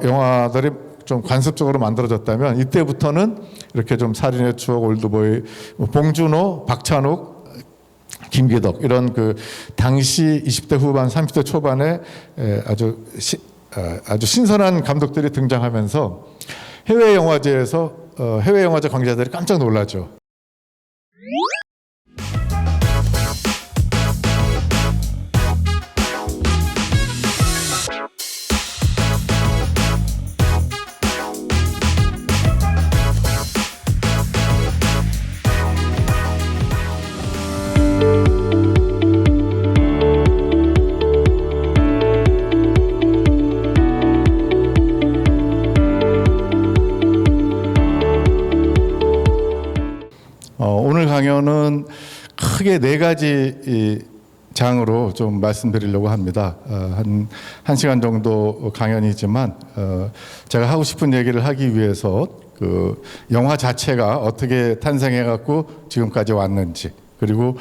영화들이 좀 관습적으로 만들어졌다면 이때부터는 이렇게 좀 살인의 추억, 올드보이, 봉준호, 박찬욱, 김기덕 이런 그 당시 20대 후반, 30대 초반에 아주 신선한 감독들이 등장하면서 해외 영화제에서 해외 영화제 관계자들이 깜짝 놀라죠. 오늘 강연은 크게 네 가지 장으로 좀 말씀드리려고 합니다. 한 시간 정도 강연이지만 제가 하고 싶은 얘기를 하기 위해서 그 영화 자체가 어떻게 탄생해갖고 지금까지 왔는지, 그리고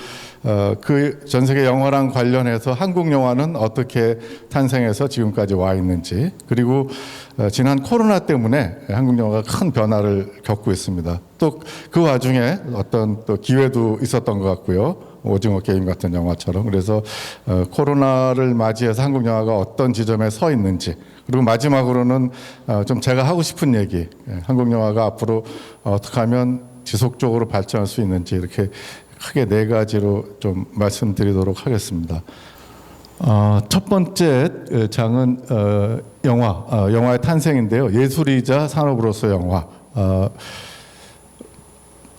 그 전 세계 영화랑 관련해서 한국 영화는 어떻게 탄생해서 지금까지 와 있는지, 그리고 지난 코로나 때문에 한국 영화가 큰 변화를 겪고 있습니다. 또 그 와중에 어떤 또 기회도 있었던 것 같고요. 오징어 게임 같은 영화처럼. 그래서 코로나를 맞이해서 한국 영화가 어떤 지점에 서 있는지, 그리고 마지막으로는 좀 제가 하고 싶은 얘기, 한국 영화가 앞으로 어떻게 하면 지속적으로 발전할 수 있는지, 이렇게 크게 네 가지로 좀 말씀드리도록 하겠습니다. 첫 번째 장은 영화의 탄생인데요. 예술이자 산업으로서 영화.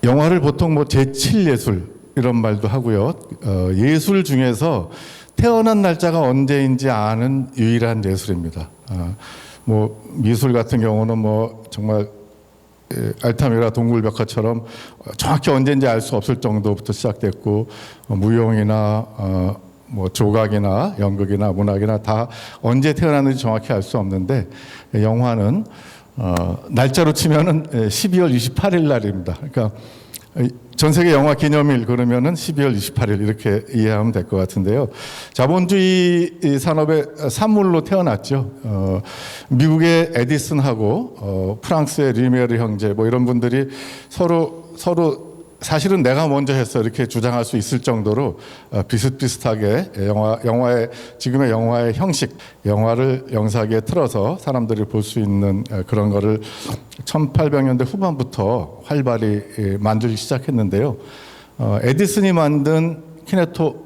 영화를 보통 뭐 제7예술 이런 말도 하고요. 예술 중에서 태어난 날짜가 언제인지 아는 유일한 예술입니다. 뭐 미술 같은 경우는 뭐 정말 알타미라 동굴벽화처럼 정확히 언제인지 알 수 없을 정도부터 시작됐고, 무용이나 뭐 조각이나 연극이나 문학이나 다 언제 태어났는지 정확히 알 수 없는데, 영화는 날짜로 치면은 12월 28일 날입니다. 그러니까 전 세계 영화 기념일 그러면은 12월 28일 이렇게 이해하면 될 것 같은데요. 자본주의 산업의 산물로 태어났죠. 미국의 에디슨하고 프랑스의 류미에르 형제 뭐 이런 분들이 서로 사실은 내가 먼저 했어 이렇게 주장할 수 있을 정도로 비슷비슷하게 영화의 지금의 영화의 형식, 영화를 영상에 틀어서 사람들이 볼 수 있는 그런 거를 1800년대 후반부터 활발히 만들기 시작했는데요. 에디슨이 만든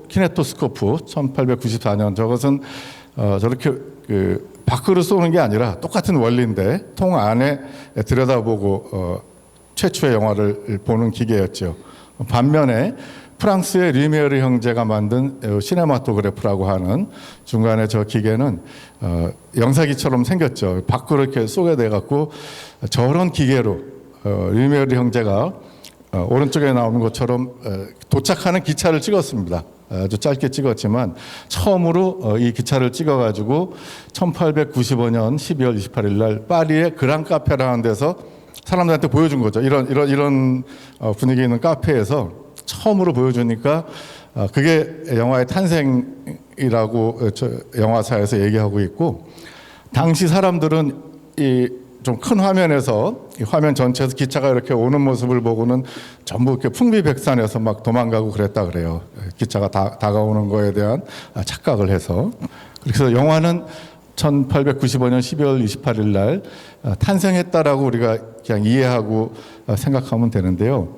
키네토스코프 1894년, 저것은 저렇게 밖으로 쏘는 게 아니라 똑같은 원리인데 통 안에 들여다보고 최초의 영화를 보는 기계였죠. 반면에 프랑스의 류미에르 형제가 만든 시네마토그래프라고 하는 중간에 저 기계는 영사기처럼 생겼죠. 밖으로 이렇게 쏘게 돼갖고 저런 기계로 류미에르 형제가 오른쪽에 나오는 것처럼 도착하는 기차를 찍었습니다. 아주 짧게 찍었지만 처음으로 이 기차를 찍어가지고 1895년 12월 28일 날 파리의 그랑 카페라는 데서 사람들한테 보여준 거죠. 이런 분위기 있는 카페에서 처음으로 보여주니까 그게 영화의 탄생이라고 영화사에서 얘기하고 있고, 당시 사람들은 이 좀 큰 화면에서 이 화면 전체에서 기차가 이렇게 오는 모습을 보고는 전부 이렇게 풍비백산해서 막 도망가고 그랬다 그래요. 기차가 다가오는 거에 대한 착각을 해서. 그래서 영화는 1895년 12월 28일 날 탄생했다라고 우리가 그냥 이해하고 생각하면 되는데요.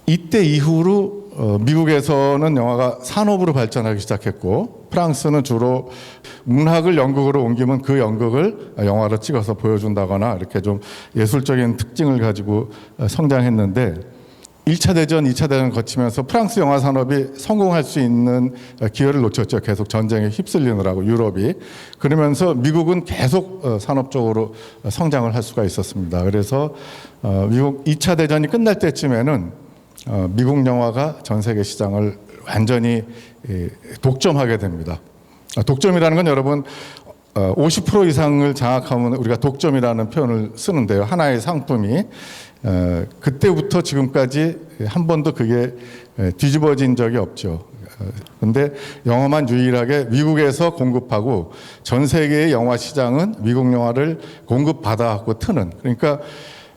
이때 이후로 미국에서는 영화가 산업으로 발전하기 시작했고, 프랑스는 주로 문학을 연극으로 옮기면 그 연극을 영화로 찍어서 보여준다거나 이렇게 좀 예술적인 특징을 가지고 성장했는데, 1차 대전, 2차 대전 거치면서 프랑스 영화 산업이 성공할 수 있는 기회를 놓쳤죠. 계속 전쟁에 휩쓸리느라고 유럽이. 그러면서 미국은 계속 산업적으로 성장을 할 수가 있었습니다. 그래서 미국 2차 대전이 끝날 때쯤에는 미국 영화가 전 세계 시장을 완전히 독점하게 됩니다. 독점이라는 건 여러분 50% 이상을 장악하면 우리가 독점이라는 표현을 쓰는데요. 하나의 상품이 그때부터 지금까지 한 번도 그게 뒤집어진 적이 없죠. 근데 영화만 유일하게 미국에서 공급하고 전 세계의 영화 시장은 미국 영화를 공급받아갖고 트는. 그러니까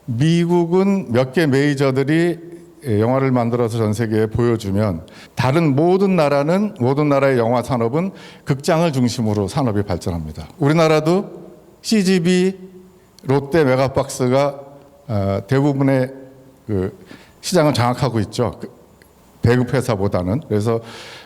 미국은 몇 개 메이저들이 영화를 만들어서 전 세계에 보여주면 다른 모든 나라의 영화 산업은 극장을 중심으로 산업이 발전합니다. 우리나라도 CGV, 롯데, 메가박스가 대부분의 그 시장을 장악하고 있죠. 배급 회사보다는. 그래서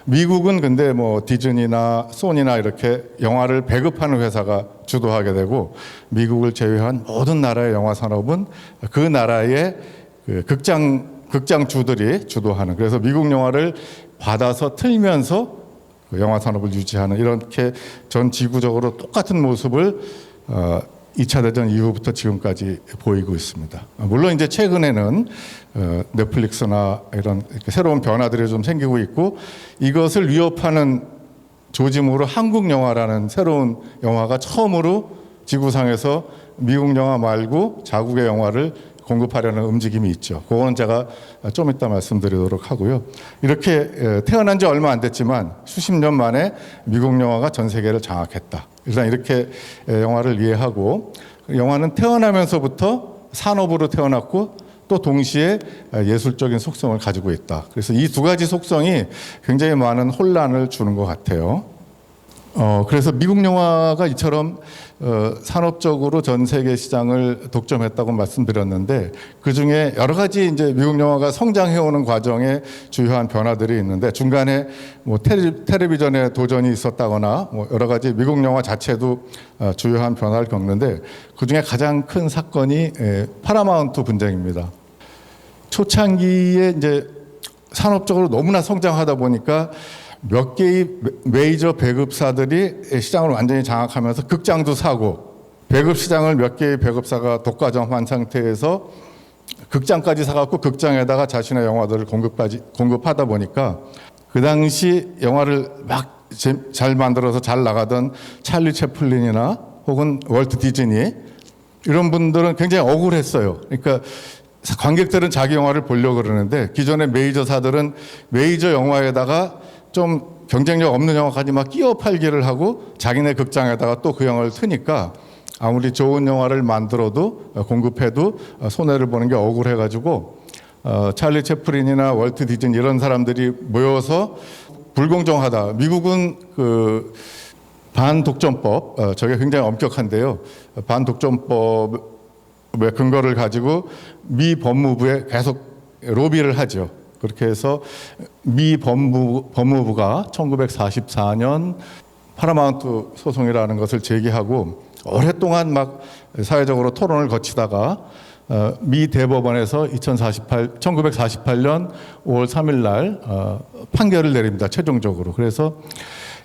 미국은 근데 뭐 디즈니나 소니나 이렇게 영화를 배급하는 회사가 주도하게 되고 미국을 제외한 모든 나라의 영화 산업은 그 나라의 그 극장 주들이 주도하는. 그래서 미국 영화를 받아서 틀면서 영화 산업을 유지하는 이렇게 전 지구적으로 똑같은 모습을 2차 대전 이후부터 지금까지 보이고 있습니다. 물론 이제 최근에는 넷플릭스나 이런 새로운 변화들이 좀 생기고 있고 이것을 위협하는 조짐으로 한국 영화라는 새로운 영화가 처음으로 지구상에서 미국 영화 말고 자국의 영화를 공급하려는 움직임이 있죠. 그거는 제가 좀 이따 말씀드리도록 하고요. 이렇게 태어난 지 얼마 안 됐지만 수십 년 만에 미국 영화가 전 세계를 장악했다. 일단 이렇게 영화를 이해하고 영화는 태어나면서부터 산업으로 태어났고 또 동시에 예술적인 속성을 가지고 있다. 그래서 이 두 가지 속성이 굉장히 많은 혼란을 주는 것 같아요. 그래서 미국 영화가 이처럼 산업적으로 전 세계 시장을 독점했다고 말씀드렸는데 그 중에 여러 가지 이제 미국 영화가 성장해오는 과정에 주요한 변화들이 있는데 중간에 뭐 텔레비전에 도전이 있었다거나 뭐 여러 가지 미국 영화 자체도 주요한 변화를 겪는데 그 중에 가장 큰 사건이 파라마운트 분쟁입니다. 초창기에 이제 산업적으로 너무나 성장하다 보니까 몇 개의 메이저 배급사들이 시장을 완전히 장악하면서 극장도 사고 배급 시장을 몇 개의 배급사가 독과점한 상태에서 극장까지 사갖고 극장에다가 자신의 영화들을 공급하다 보니까 그 당시 영화를 막 잘 만들어서 잘 나가던 찰리 채플린이나 혹은 월트 디즈니 이런 분들은 굉장히 억울했어요. 그러니까 관객들은 자기 영화를 보려고 그러는데 기존의 메이저사들은 메이저 영화에다가 좀 경쟁력 없는 영화까지 막 끼워 팔기를 하고 자기네 극장에다가 또 그 영화를 트니까 아무리 좋은 영화를 만들어도 공급해도 손해를 보는 게 억울해가지고 찰리 채플린이나 월트 디즈니 이런 사람들이 모여서 불공정하다. 미국은 그 반독점법, 저게 굉장히 엄격한데요. 반독점법의 근거를 가지고 미 법무부에 계속 로비를 하죠. 그렇게 해서 미 법무부가 1944년 파라마운트 소송이라는 것을 제기하고 오랫동안 막 사회적으로 토론을 거치다가 미 대법원에서 1948년 5월 3일 날 판결을 내립니다. 최종적으로. 그래서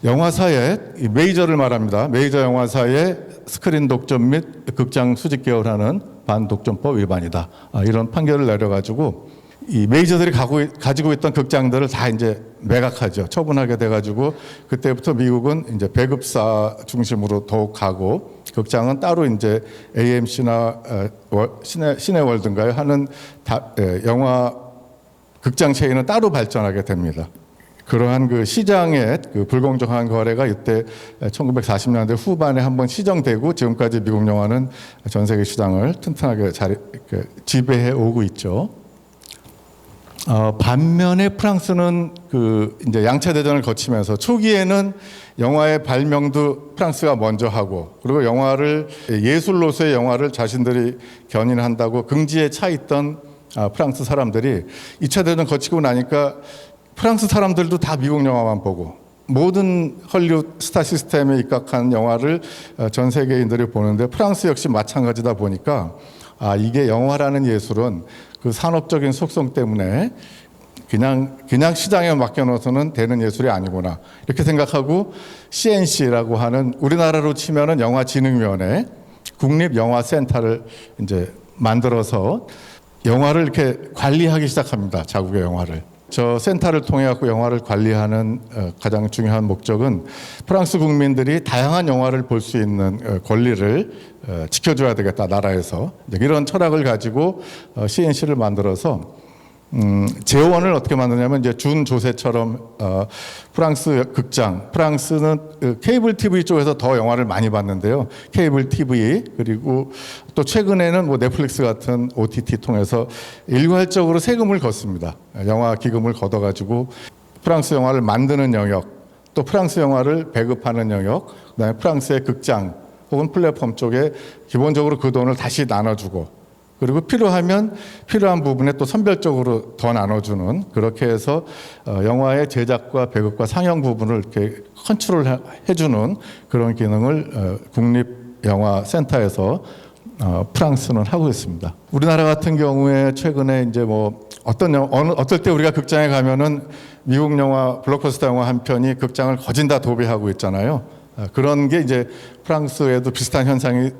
영화사의 메이저를 말합니다. 메이저 영화사의 스크린 독점 및 극장 수집 개설하는 반독점법 위반이다. 이런 판결을 내려가지고 이 메이저들이 가지고 있던 극장들을 다 이제 매각하죠. 처분하게 돼가지고 그때부터 미국은 이제 배급사 중심으로 더욱 가고 극장은 따로 이제 AMC나 시네월드인가요? 하는 영화 극장 체인은 따로 발전하게 됩니다. 그러한 그 시장의 그 불공정한 거래가 이때 1940년대 후반에 한번 시정되고 지금까지 미국 영화는 전 세계 시장을 튼튼하게 지배해 오고 있죠. 반면에 프랑스는 그 이제 양차 대전을 거치면서 초기에는 영화의 발명도 프랑스가 먼저 하고 그리고 영화를 예술로서의 영화를 자신들이 견인한다고 긍지에 차 있던 프랑스 사람들이 2차 대전 거치고 나니까 프랑스 사람들도 다 미국 영화만 보고 모든 헐리우드 스타 시스템에 입각한 영화를 전 세계인들이 보는데 프랑스 역시 마찬가지다 보니까 이게 영화라는 예술은 그 산업적인 속성 때문에 그냥 시장에 맡겨놓아서는 되는 예술이 아니구나 이렇게 생각하고 CNC라고 하는 우리나라로 치면은 영화진흥위원회 국립영화센터를 이제 만들어서 영화를 이렇게 관리하기 시작합니다. 자국의 영화를. 저 센터를 통해 갖고 영화를 관리하는 가장 중요한 목적은 프랑스 국민들이 다양한 영화를 볼 수 있는 권리를 지켜줘야 되겠다 나라에서 이런 철학을 가지고 CNC를 만들어서 재원을 어떻게 만드냐면 이제 준 조세처럼 프랑스 극장, 프랑스는 케이블 TV 쪽에서 더 영화를 많이 봤는데요. 케이블 TV 그리고 또 최근에는 뭐 넷플릭스 같은 OTT 통해서 일괄적으로 세금을 걷습니다. 영화 기금을 걷어가지고 프랑스 영화를 만드는 영역, 또 프랑스 영화를 배급하는 영역, 그다음에 프랑스의 극장 혹은 플랫폼 쪽에 기본적으로 그 돈을 다시 나눠주고. 그리고 필요하면 필요한 부분에 또 선별적으로 더 나눠주는 그렇게 해서 영화의 제작과 배급과 상영 부분을 이렇게 컨트롤 해주는 그런 기능을 국립영화센터에서 프랑스는 하고 있습니다. 우리나라 같은 경우에 최근에 이제 뭐 어떨 때 우리가 극장에 가면은 미국 영화 블록버스터 영화 한 편이 극장을 거진 다 도배하고 있잖아요. 그런 게 이제 프랑스에도 비슷한 현상이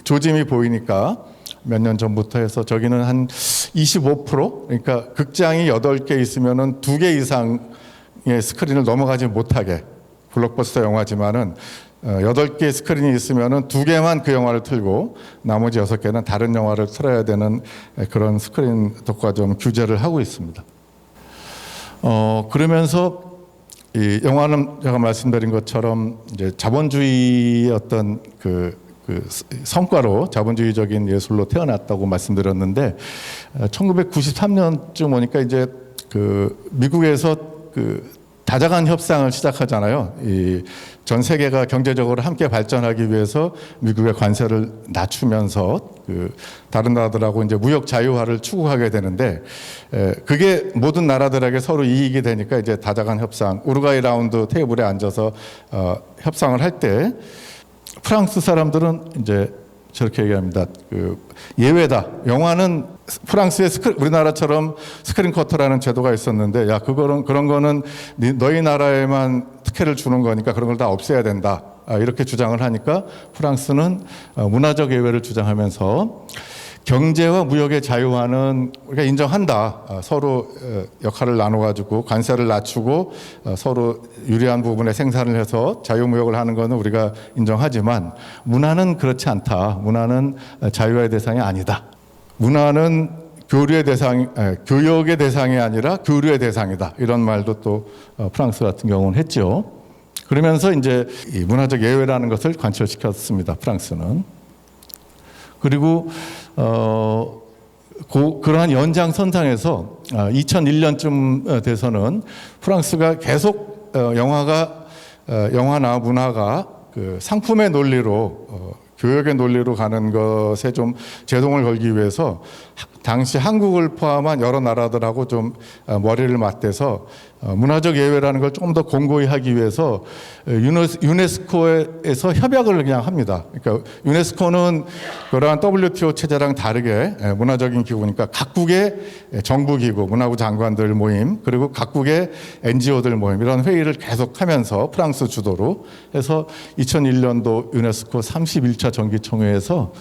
조짐이 보이니까 몇 년 전부터 해서 저기는 한 25% 그러니까 극장이 8개 있으면은 2개 이상의 스크린을 넘어가지 못하게 블록버스터 영화지만은 8개 스크린이 있으면은 2개만 그 영화를 틀고 나머지 6개는 다른 영화를 틀어야 되는 그런 스크린 독과 좀 규제를 하고 있습니다. 그러면서 이 영화는 제가 말씀드린 것처럼 이제 자본주의의 어떤 그 성과로 자본주의적인 예술로 태어났다고 말씀드렸는데 1993년쯤 오니까 이제 미국에서 다자간 협상을 시작하잖아요. 전 세계가 경제적으로 함께 발전하기 위해서 미국의 관세를 낮추면서 다른 나라들하고 이제 무역 자유화를 추구하게 되는데 그게 모든 나라들에게 서로 이익이 되니까 이제 다자간 협상, 우루과이 라운드 테이블에 앉아서 협상을 할 때 프랑스 사람들은 이제 저렇게 얘기합니다. 예외다. 영화는 프랑스의 우리나라처럼 스크린 쿼터라는 제도가 있었는데, 야, 그런 거는 너희 나라에만 특혜를 주는 거니까 그런 걸 다 없애야 된다. 이렇게 주장을 하니까 프랑스는 문화적 예외를 주장하면서 경제와 무역의 자유화는 우리가 인정한다. 서로 역할을 나눠가지고 관세를 낮추고 서로 유리한 부분에 생산을 해서 자유무역을 하는 것은 우리가 인정하지만 문화는 그렇지 않다. 문화는 자유화의 대상이 아니다. 문화는 교류의 대상이 아니라 교류의 대상이다. 이런 말도 또 프랑스 같은 경우는 했죠. 그러면서 이제 이 문화적 예외라는 것을 관철시켰습니다. 프랑스는. 그리고 그러한 연장선상에서 2001년쯤 돼서는 프랑스가 계속 영화나 문화가 상품의 논리로 교역의 논리로 가는 것에 좀 제동을 걸기 위해서 당시 한국을 포함한 여러 나라들하고 좀 머리를 맞대서 문화적 예외라는 걸 조금 더 공고히 하기 위해서 유네스코에서 협약을 그냥 합니다. 그러니까 유네스코는 그러한 WTO 체제랑 다르게 문화적인 기구니까 각국의 정부기구, 문화부 장관들 모임, 그리고 각국의 NGO들 모임 이런 회의를 계속하면서 프랑스 주도로 해서 2001년도 유네스코 31차 정기총회에서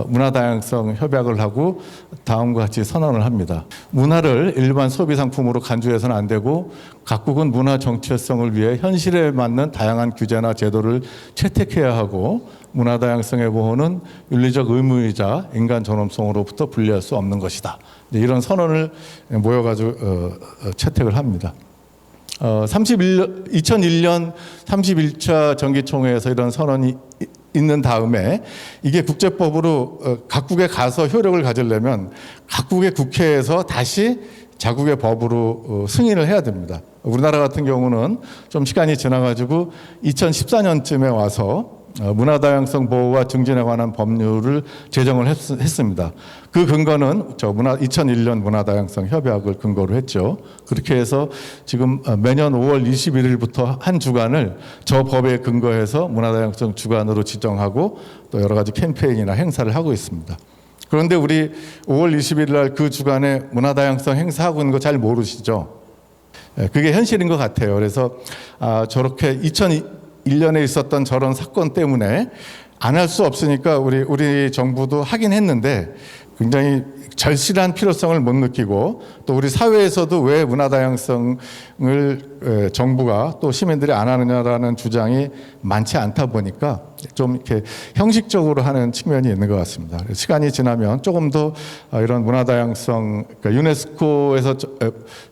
문화다양성 협약을 하고 다음과 같이 선언을 합니다. 문화를 일반 소비 상품으로 간주해서는 안 되고 각국은 문화 정체성을 위해 현실에 맞는 다양한 규제나 제도를 채택해야 하고 문화 다양성의 보호는 윤리적 의무이자 인간 존엄성으로부터 분리할 수 없는 것이다. 이런 선언을 모여가지고 채택을 합니다. 2001년 31차 정기총회에서 이런 선언이 있는 다음에 이게 국제법으로 각국에 가서 효력을 가지려면 각국의 국회에서 다시 자국의 법으로 승인을 해야 됩니다. 우리나라 같은 경우는 좀 시간이 지나가지고 2014년쯤에 와서 문화다양성 보호와 증진에 관한 법률을 제정을 했습니다. 그 근거는 2001년 문화다양성 협약을 근거로 했죠. 그렇게 해서 지금 매년 5월 21일부터 한 주간을 저 법에 근거해서 문화다양성 주간으로 지정하고 또 여러 가지 캠페인이나 행사를 하고 있습니다. 그런데 우리 5월 20일 날 그 주간에 문화다양성 행사하고 있는 거 잘 모르시죠? 그게 현실인 것 같아요. 그래서 저렇게 2001년에 있었던 저런 사건 때문에 안 할 수 없으니까 우리 정부도 하긴 했는데 굉장히 절실한 필요성을 못 느끼고 또 우리 사회에서도 왜 문화 다양성을 정부가 또 시민들이 안 하느냐라는 주장이 많지 않다 보니까 좀 이렇게 형식적으로 하는 측면이 있는 것 같습니다. 시간이 지나면 조금 더 이런 문화 다양성, 그러니까 유네스코에서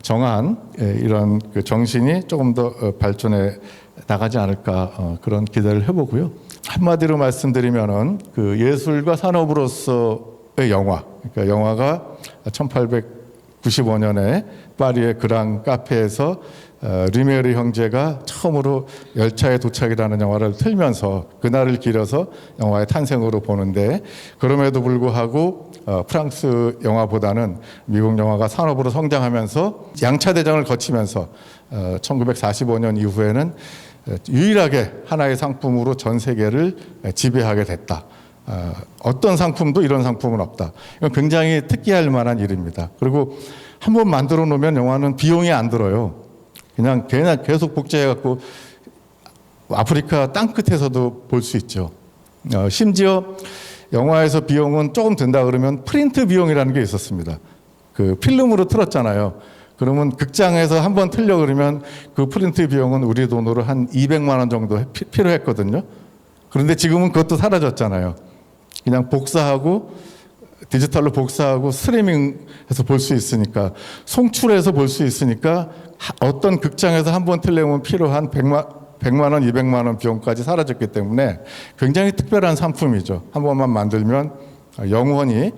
정한 이런 그 정신이 조금 더 발전해 나가지 않을까 그런 기대를 해보고요. 한마디로 말씀드리면은 그 예술과 산업으로서의 영화, 그러니까 영화가 1895년에 파리의 그랑 카페에서 리메르 형제가 처음으로 열차의 도착이라는 영화를 틀면서 그날을 기려서 영화의 탄생으로 보는데, 그럼에도 불구하고 프랑스 영화보다는 미국 영화가 산업으로 성장하면서 양차 대전을 거치면서 1945년 이후에는 유일하게 하나의 상품으로 전 세계를 지배하게 됐다. 어떤 상품도 이런 상품은 없다. 이건 굉장히 특기할 만한 일입니다. 그리고 한번 만들어 놓으면 영화는 비용이 안 들어요. 그냥 계속 복제해갖고 아프리카 땅끝에서도 볼 수 있죠. 심지어 영화에서 비용은 조금 든다 그러면 프린트 비용이라는 게 있었습니다. 그 필름으로 틀었잖아요. 그러면 극장에서 한번 틀려 그러면 그 프린트 비용은 우리 돈으로 한 200만 원 정도 필요했거든요. 그런데 지금은 그것도 사라졌잖아요. 그냥 복사하고 디지털로 복사하고 스트리밍해서 볼 수 있으니까, 송출해서 볼 수 있으니까 어떤 극장에서 한번 틀려면 필요한 100만 원, 200만 원 비용까지 사라졌기 때문에 굉장히 특별한 상품이죠. 한 번만 만들면 영원히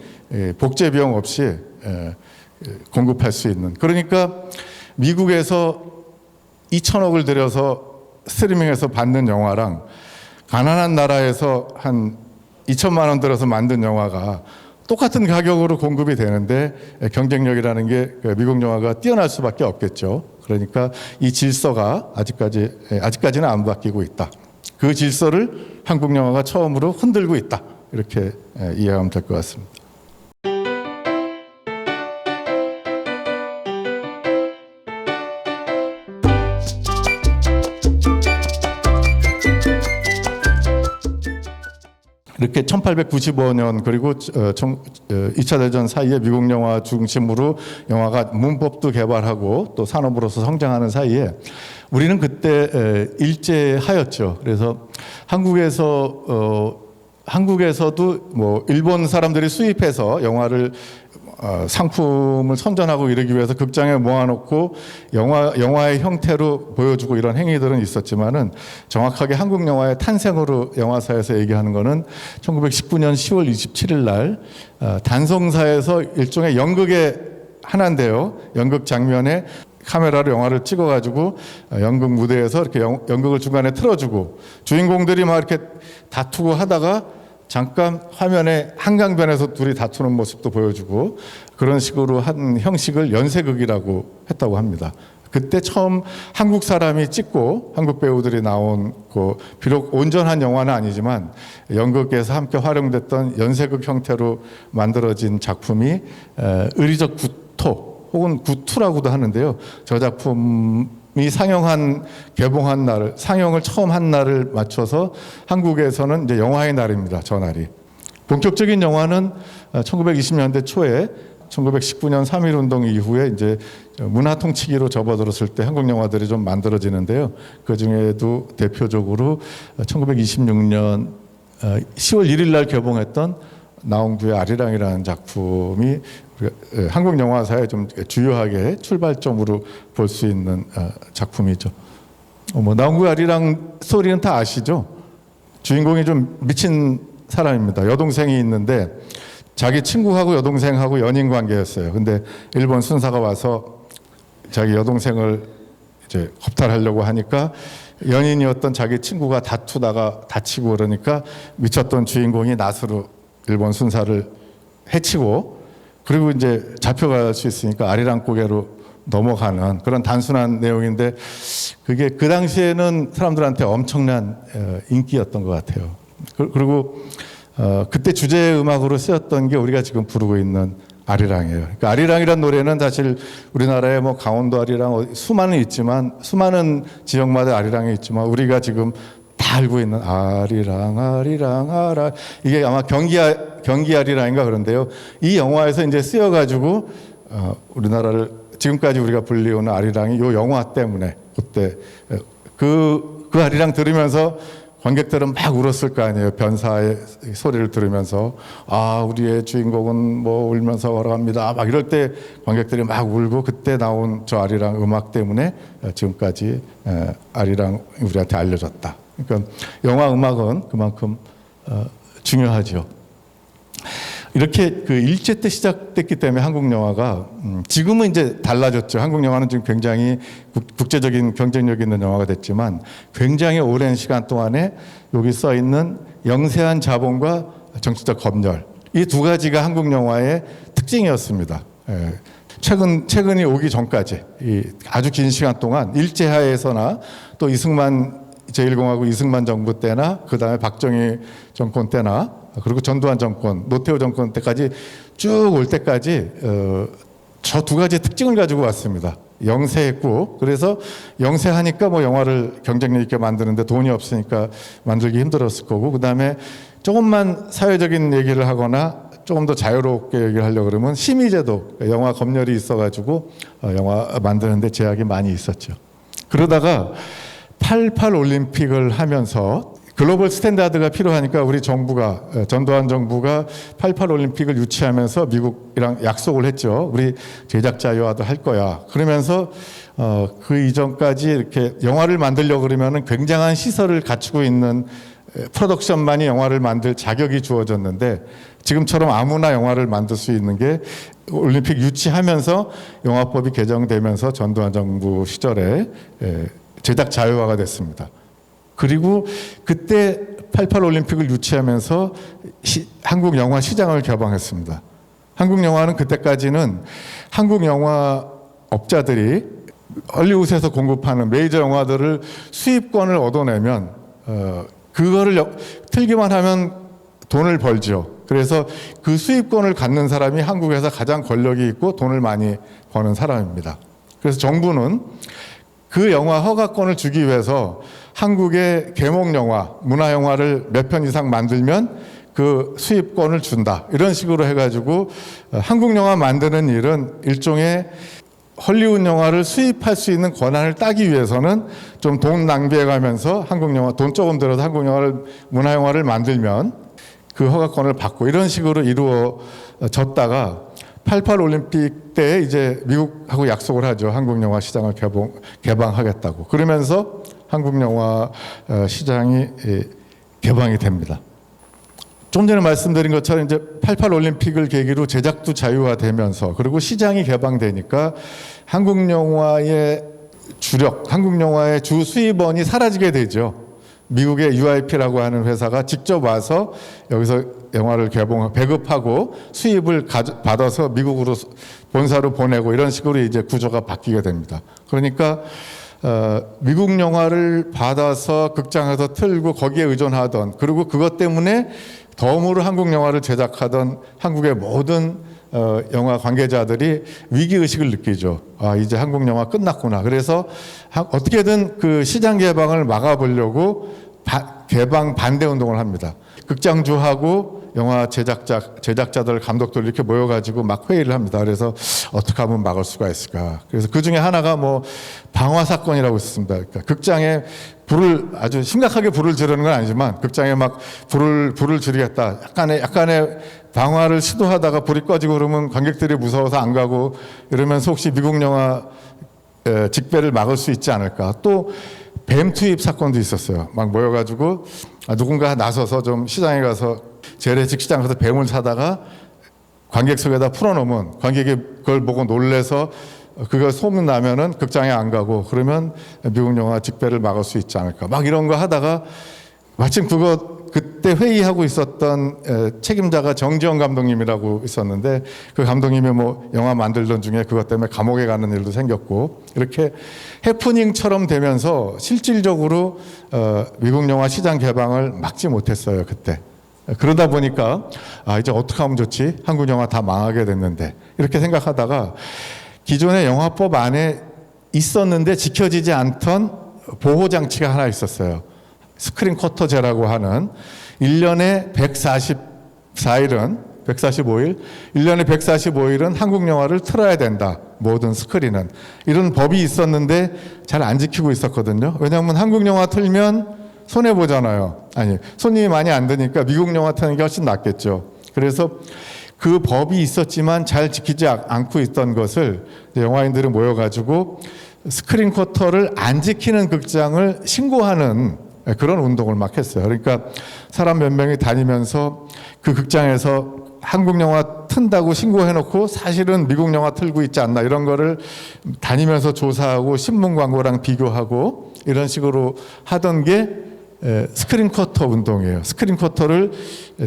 복제 비용 없이 공급할 수 있는. 그러니까 미국에서 2천억을 들여서 스트리밍해서 받는 영화랑 가난한 나라에서 한 2천만 원 들여서 만든 영화가 똑같은 가격으로 공급이 되는데 경쟁력이라는 게 미국 영화가 뛰어날 수밖에 없겠죠. 그러니까 이 질서가 아직까지는 안 바뀌고 있다. 그 질서를 한국 영화가 처음으로 흔들고 있다. 이렇게 이해하면 될 것 같습니다. 이렇게 1895년 그리고 2차 대전 사이에 미국 영화 중심으로 영화가 문법도 개발하고 또 산업으로서 성장하는 사이에 우리는 그때 일제하였죠. 그래서 한국에서도 뭐 일본 사람들이 수입해서 영화를 상품을 선전하고 이러기 위해서 극장에 모아놓고 영화의 형태로 보여주고 이런 행위들은 있었지만은, 정확하게 한국 영화의 탄생으로 영화사에서 얘기하는 거는 1919년 10월 27일 날 단성사에서 일종의 연극의 하나인데요. 연극 장면에 카메라로 영화를 찍어가지고 연극 무대에서 이렇게 연극을 중간에 틀어주고 주인공들이 막 이렇게 다투고 하다가 잠깐 화면에 한강변에서 둘이 다투는 모습도 보여주고, 그런 식으로 한 형식을 연쇄극이라고 했다고 합니다. 그때 처음 한국 사람이 찍고 한국 배우들이 나온 비록 온전한 영화는 아니지만 연극에서 함께 활용됐던 연쇄극 형태로 만들어진 작품이 의리적 구토 혹은 구투라고도 하는데요. 저 작품이 개봉한 날, 상영을 처음 한 날을 맞춰서 한국에서는 이제 영화의 날입니다. 저 날이. 본격적인 영화는 1920년대 초에 1919년 3.1운동 이후에 이제 문화 통치기로 접어들었을 때 한국 영화들이 좀 만들어지는데요. 그 중에도 대표적으로 1926년 10월 1일 날 개봉했던 나홍주의 아리랑이라는 작품이 한국 영화사에 좀 주요하게 출발점으로 볼 수 있는 작품이죠. 나홍주의 아리랑 스토리는 다 아시죠? 주인공이 좀 미친 사람입니다. 여동생이 있는데 자기 친구하고 여동생하고 연인 관계였어요. 근데 일본 순사가 와서 자기 여동생을 이제 겁탈하려고 하니까 연인이었던 자기 친구가 다투다가 다치고 그러니까 미쳤던 주인공이 낫으로 일본 순사를 해치고, 그리고 이제 잡혀갈 수 있으니까 아리랑 고개로 넘어가는 그런 단순한 내용인데, 그게 그 당시에는 사람들한테 엄청난 인기였던 것 같아요. 그리고 그때 주제 음악으로 쓰였던 게 우리가 지금 부르고 있는 아리랑이에요. 그러니까 아리랑이란 노래는 사실 우리나라에 뭐 강원도 아리랑 수많은 지역마다 아리랑이 있지만 우리가 지금 다 다 알고 있는 아리랑 아리랑 아라, 이게 아마 경기 아리랑인가 그런데요. 이 영화에서 이제 쓰여가지고 우리나라를 지금까지 우리가 불리우는 아리랑이 이 영화 때문에 그때 그 아리랑 들으면서 관객들은 막 울었을 거 아니에요. 변사의 소리를 들으면서 아, 우리의 주인공은 뭐 울면서 걸어갑니다. 막 이럴 때 관객들이 막 울고, 그때 나온 저 아리랑 음악 때문에 지금까지 아리랑 우리한테 알려졌다. 그러니까 영화 음악은 그만큼 중요하죠. 이렇게 그 일제 때 시작됐기 때문에 한국 영화가 지금은 이제 달라졌죠. 한국 영화는 지금 굉장히 국제적인 경쟁력 있는 영화가 됐지만, 굉장히 오랜 시간 동안에 여기 써 있는 영세한 자본과 정치적 검열, 이 두 가지가 한국 영화의 특징이었습니다. 최근이 오기 전까지 이 아주 긴 시간 동안 일제하에서나 또 이승만 제1공화국 이승만 정부 때나 그다음에 박정희 정권 때나 그리고 전두환 정권, 노태우 정권 때까지 쭉 올 때까지 저 두 가지 특징을 가지고 왔습니다. 영세했고, 그래서 영세하니까 뭐 영화를 경쟁력 있게 만드는데 돈이 없으니까 만들기 힘들었을 거고, 그다음에 조금만 사회적인 얘기를 하거나 조금 더 자유롭게 얘기를 하려고 그러면 심의제도, 영화 검열이 있어가지고 영화 만드는데 제약이 많이 있었죠. 그러다가 88 올림픽을 하면서 글로벌 스탠다드가 필요하니까 우리 정부가, 전두환 정부가 88 올림픽을 유치하면서 미국이랑 약속을 했죠. 우리 제작 자유화도 할 거야. 그러면서 그 이전까지 이렇게 영화를 만들려고 그러면은 굉장한 시설을 갖추고 있는 프로덕션만이 영화를 만들 자격이 주어졌는데, 지금처럼 아무나 영화를 만들 수 있는 게 올림픽 유치하면서 영화법이 개정되면서 전두환 정부 시절에 제작 자유화가 됐습니다. 그리고 그때 88 올림픽을 유치하면서 한국 영화 시장을 개방했습니다. 한국 영화는 그때까지는 한국 영화 업자들이 헐리우드에서 공급하는 메이저 영화들을 수입권을 얻어내면 그거를 틀기만 하면 돈을 벌죠. 그래서 그 수입권을 갖는 사람이 한국에서 가장 권력이 있고 돈을 많이 버는 사람입니다. 그래서 정부는 그 영화 허가권을 주기 위해서 한국의 개봉 영화, 문화 영화를 몇 편 이상 만들면 그 수입권을 준다. 이런 식으로 해가지고 한국 영화 만드는 일은 일종의 헐리우드 영화를 수입할 수 있는 권한을 따기 위해서는 좀 돈 낭비해가면서 한국 영화, 돈 조금 들어서 한국 영화를, 문화 영화를 만들면 그 허가권을 받고, 이런 식으로 이루어졌다가 88 올림픽 때 이제 미국하고 약속을 하죠. 한국 영화 시장을 개방하겠다고. 그러면서 한국 영화 시장이 개방이 됩니다. 좀 전에 말씀드린 것처럼 이제 88 올림픽을 계기로 제작도 자유화되면서, 그리고 시장이 개방되니까 한국 영화의 주력, 한국 영화의 주 수입원이 사라지게 되죠. 미국의 UIP라고 하는 회사가 직접 와서 여기서 영화를 배급하고 수입을 받아서 미국으로 본사로 보내고, 이런 식으로 이제 구조가 바뀌게 됩니다. 그러니까 미국 영화를 받아서 극장에서 틀고 거기에 의존하던, 그리고 그것 때문에 덤으로 한국 영화를 제작하던 한국의 모든 영화 관계자들이 위기의식을 느끼죠. 아, 이제 한국 영화 끝났구나. 그래서 어떻게든 그 시장 개방을 막아보려고 개방 반대 운동을 합니다. 극장주하고 영화 제작자들, 감독들 이렇게 모여가지고 막 회의를 합니다. 그래서 어떻게 하면 막을 수가 있을까. 그래서 그 중에 하나가 뭐 방화 사건이라고 있습니다. 그러니까 극장에 아주 심각하게 불을 지르는 건 아니지만, 극장에 막 불을 지르겠다. 약간의 방화를 시도하다가 불이 꺼지고 그러면 관객들이 무서워서 안 가고, 이러면서 혹시 미국 영화 직배를 막을 수 있지 않을까. 또 뱀 투입 사건도 있었어요. 막 모여가지고 누군가 나서서 좀 시장에 가서, 재래식 시장 가서 뱀을 사다가 관객 속에다 풀어놓으면 관객이 그걸 보고 놀래서 그거 소문 나면은 극장에 안 가고, 그러면 미국 영화 직배를 막을 수 있지 않을까. 막 이런 거 하다가 마침 그때 회의하고 있었던 책임자가 정지영 감독님이라고 있었는데, 그 감독님이 뭐 영화 만들던 중에 그것 때문에 감옥에 가는 일도 생겼고, 이렇게 해프닝처럼 되면서 실질적으로 미국 영화 시장 개방을 막지 못했어요, 그때. 그러다 보니까 이제 어떻게 하면 좋지? 한국 영화 다 망하게 됐는데, 이렇게 생각하다가 기존의 영화법 안에 있었는데 지켜지지 않던 보호장치가 하나 있었어요. 스크린 쿼터제라고 하는 1년에 145일은 1년에 145일은 한국 영화를 틀어야 된다. 모든 스크린은. 이런 법이 있었는데 잘 안 지키고 있었거든요. 왜냐하면 한국 영화 틀면 손해보잖아요. 아니, 손님이 많이 안 드니까 미국 영화 트는 게 훨씬 낫겠죠. 그래서 그 법이 있었지만 잘 지키지 않고 있던 것을 영화인들이 모여가지고 스크린 쿼터를 안 지키는 극장을 신고하는 그런 운동을 막 했어요. 그러니까 사람 몇 명이 다니면서 그 극장에서 한국 영화 튼다고 신고해놓고 사실은 미국 영화 틀고 있지 않나 이런 거를 다니면서 조사하고 신문 광고랑 비교하고 이런 식으로 하던 게 스크린 쿼터 운동이에요. 스크린 쿼터를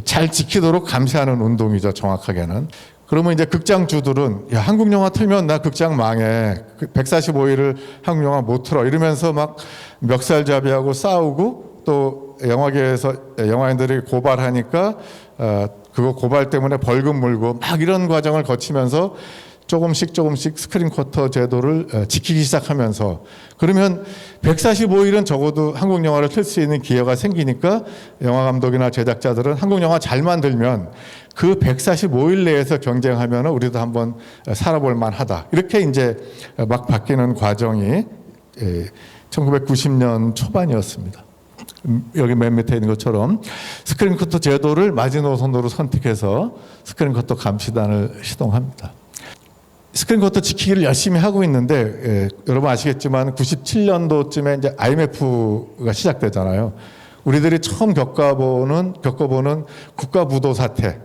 잘 지키도록 감시하는 운동이죠, 정확하게는. 그러면 이제 극장주들은 야, 한국 영화 틀면 나 극장 망해. 145일을 한국 영화 못 틀어. 이러면서 막 멱살잡이하고 싸우고 또 영화계에서 영화인들이 고발하니까 그거 고발 때문에 벌금 물고 막 이런 과정을 거치면서 조금씩 스크린 쿼터 제도를 지키기 시작하면서 그러면 145일은 적어도 한국 영화를 틀 수 있는 기회가 생기니까 영화 감독이나 제작자들은 한국 영화 잘 만들면 그 145일 내에서 경쟁하면 우리도 한번 살아볼 만하다. 이렇게 이제 막 바뀌는 과정이 1990년 초반이었습니다. 여기 맨 밑에 있는 것처럼 스크린 쿼터 제도를 마지노선으로 선택해서 스크린 쿼터 감시단을 시동합니다. 스크린 쿼터 지키기를 열심히 하고 있는데 여러분 아시겠지만 97년도쯤에 이제 IMF가 시작되잖아요. 우리들이 처음 겪어보는 국가부도 사태,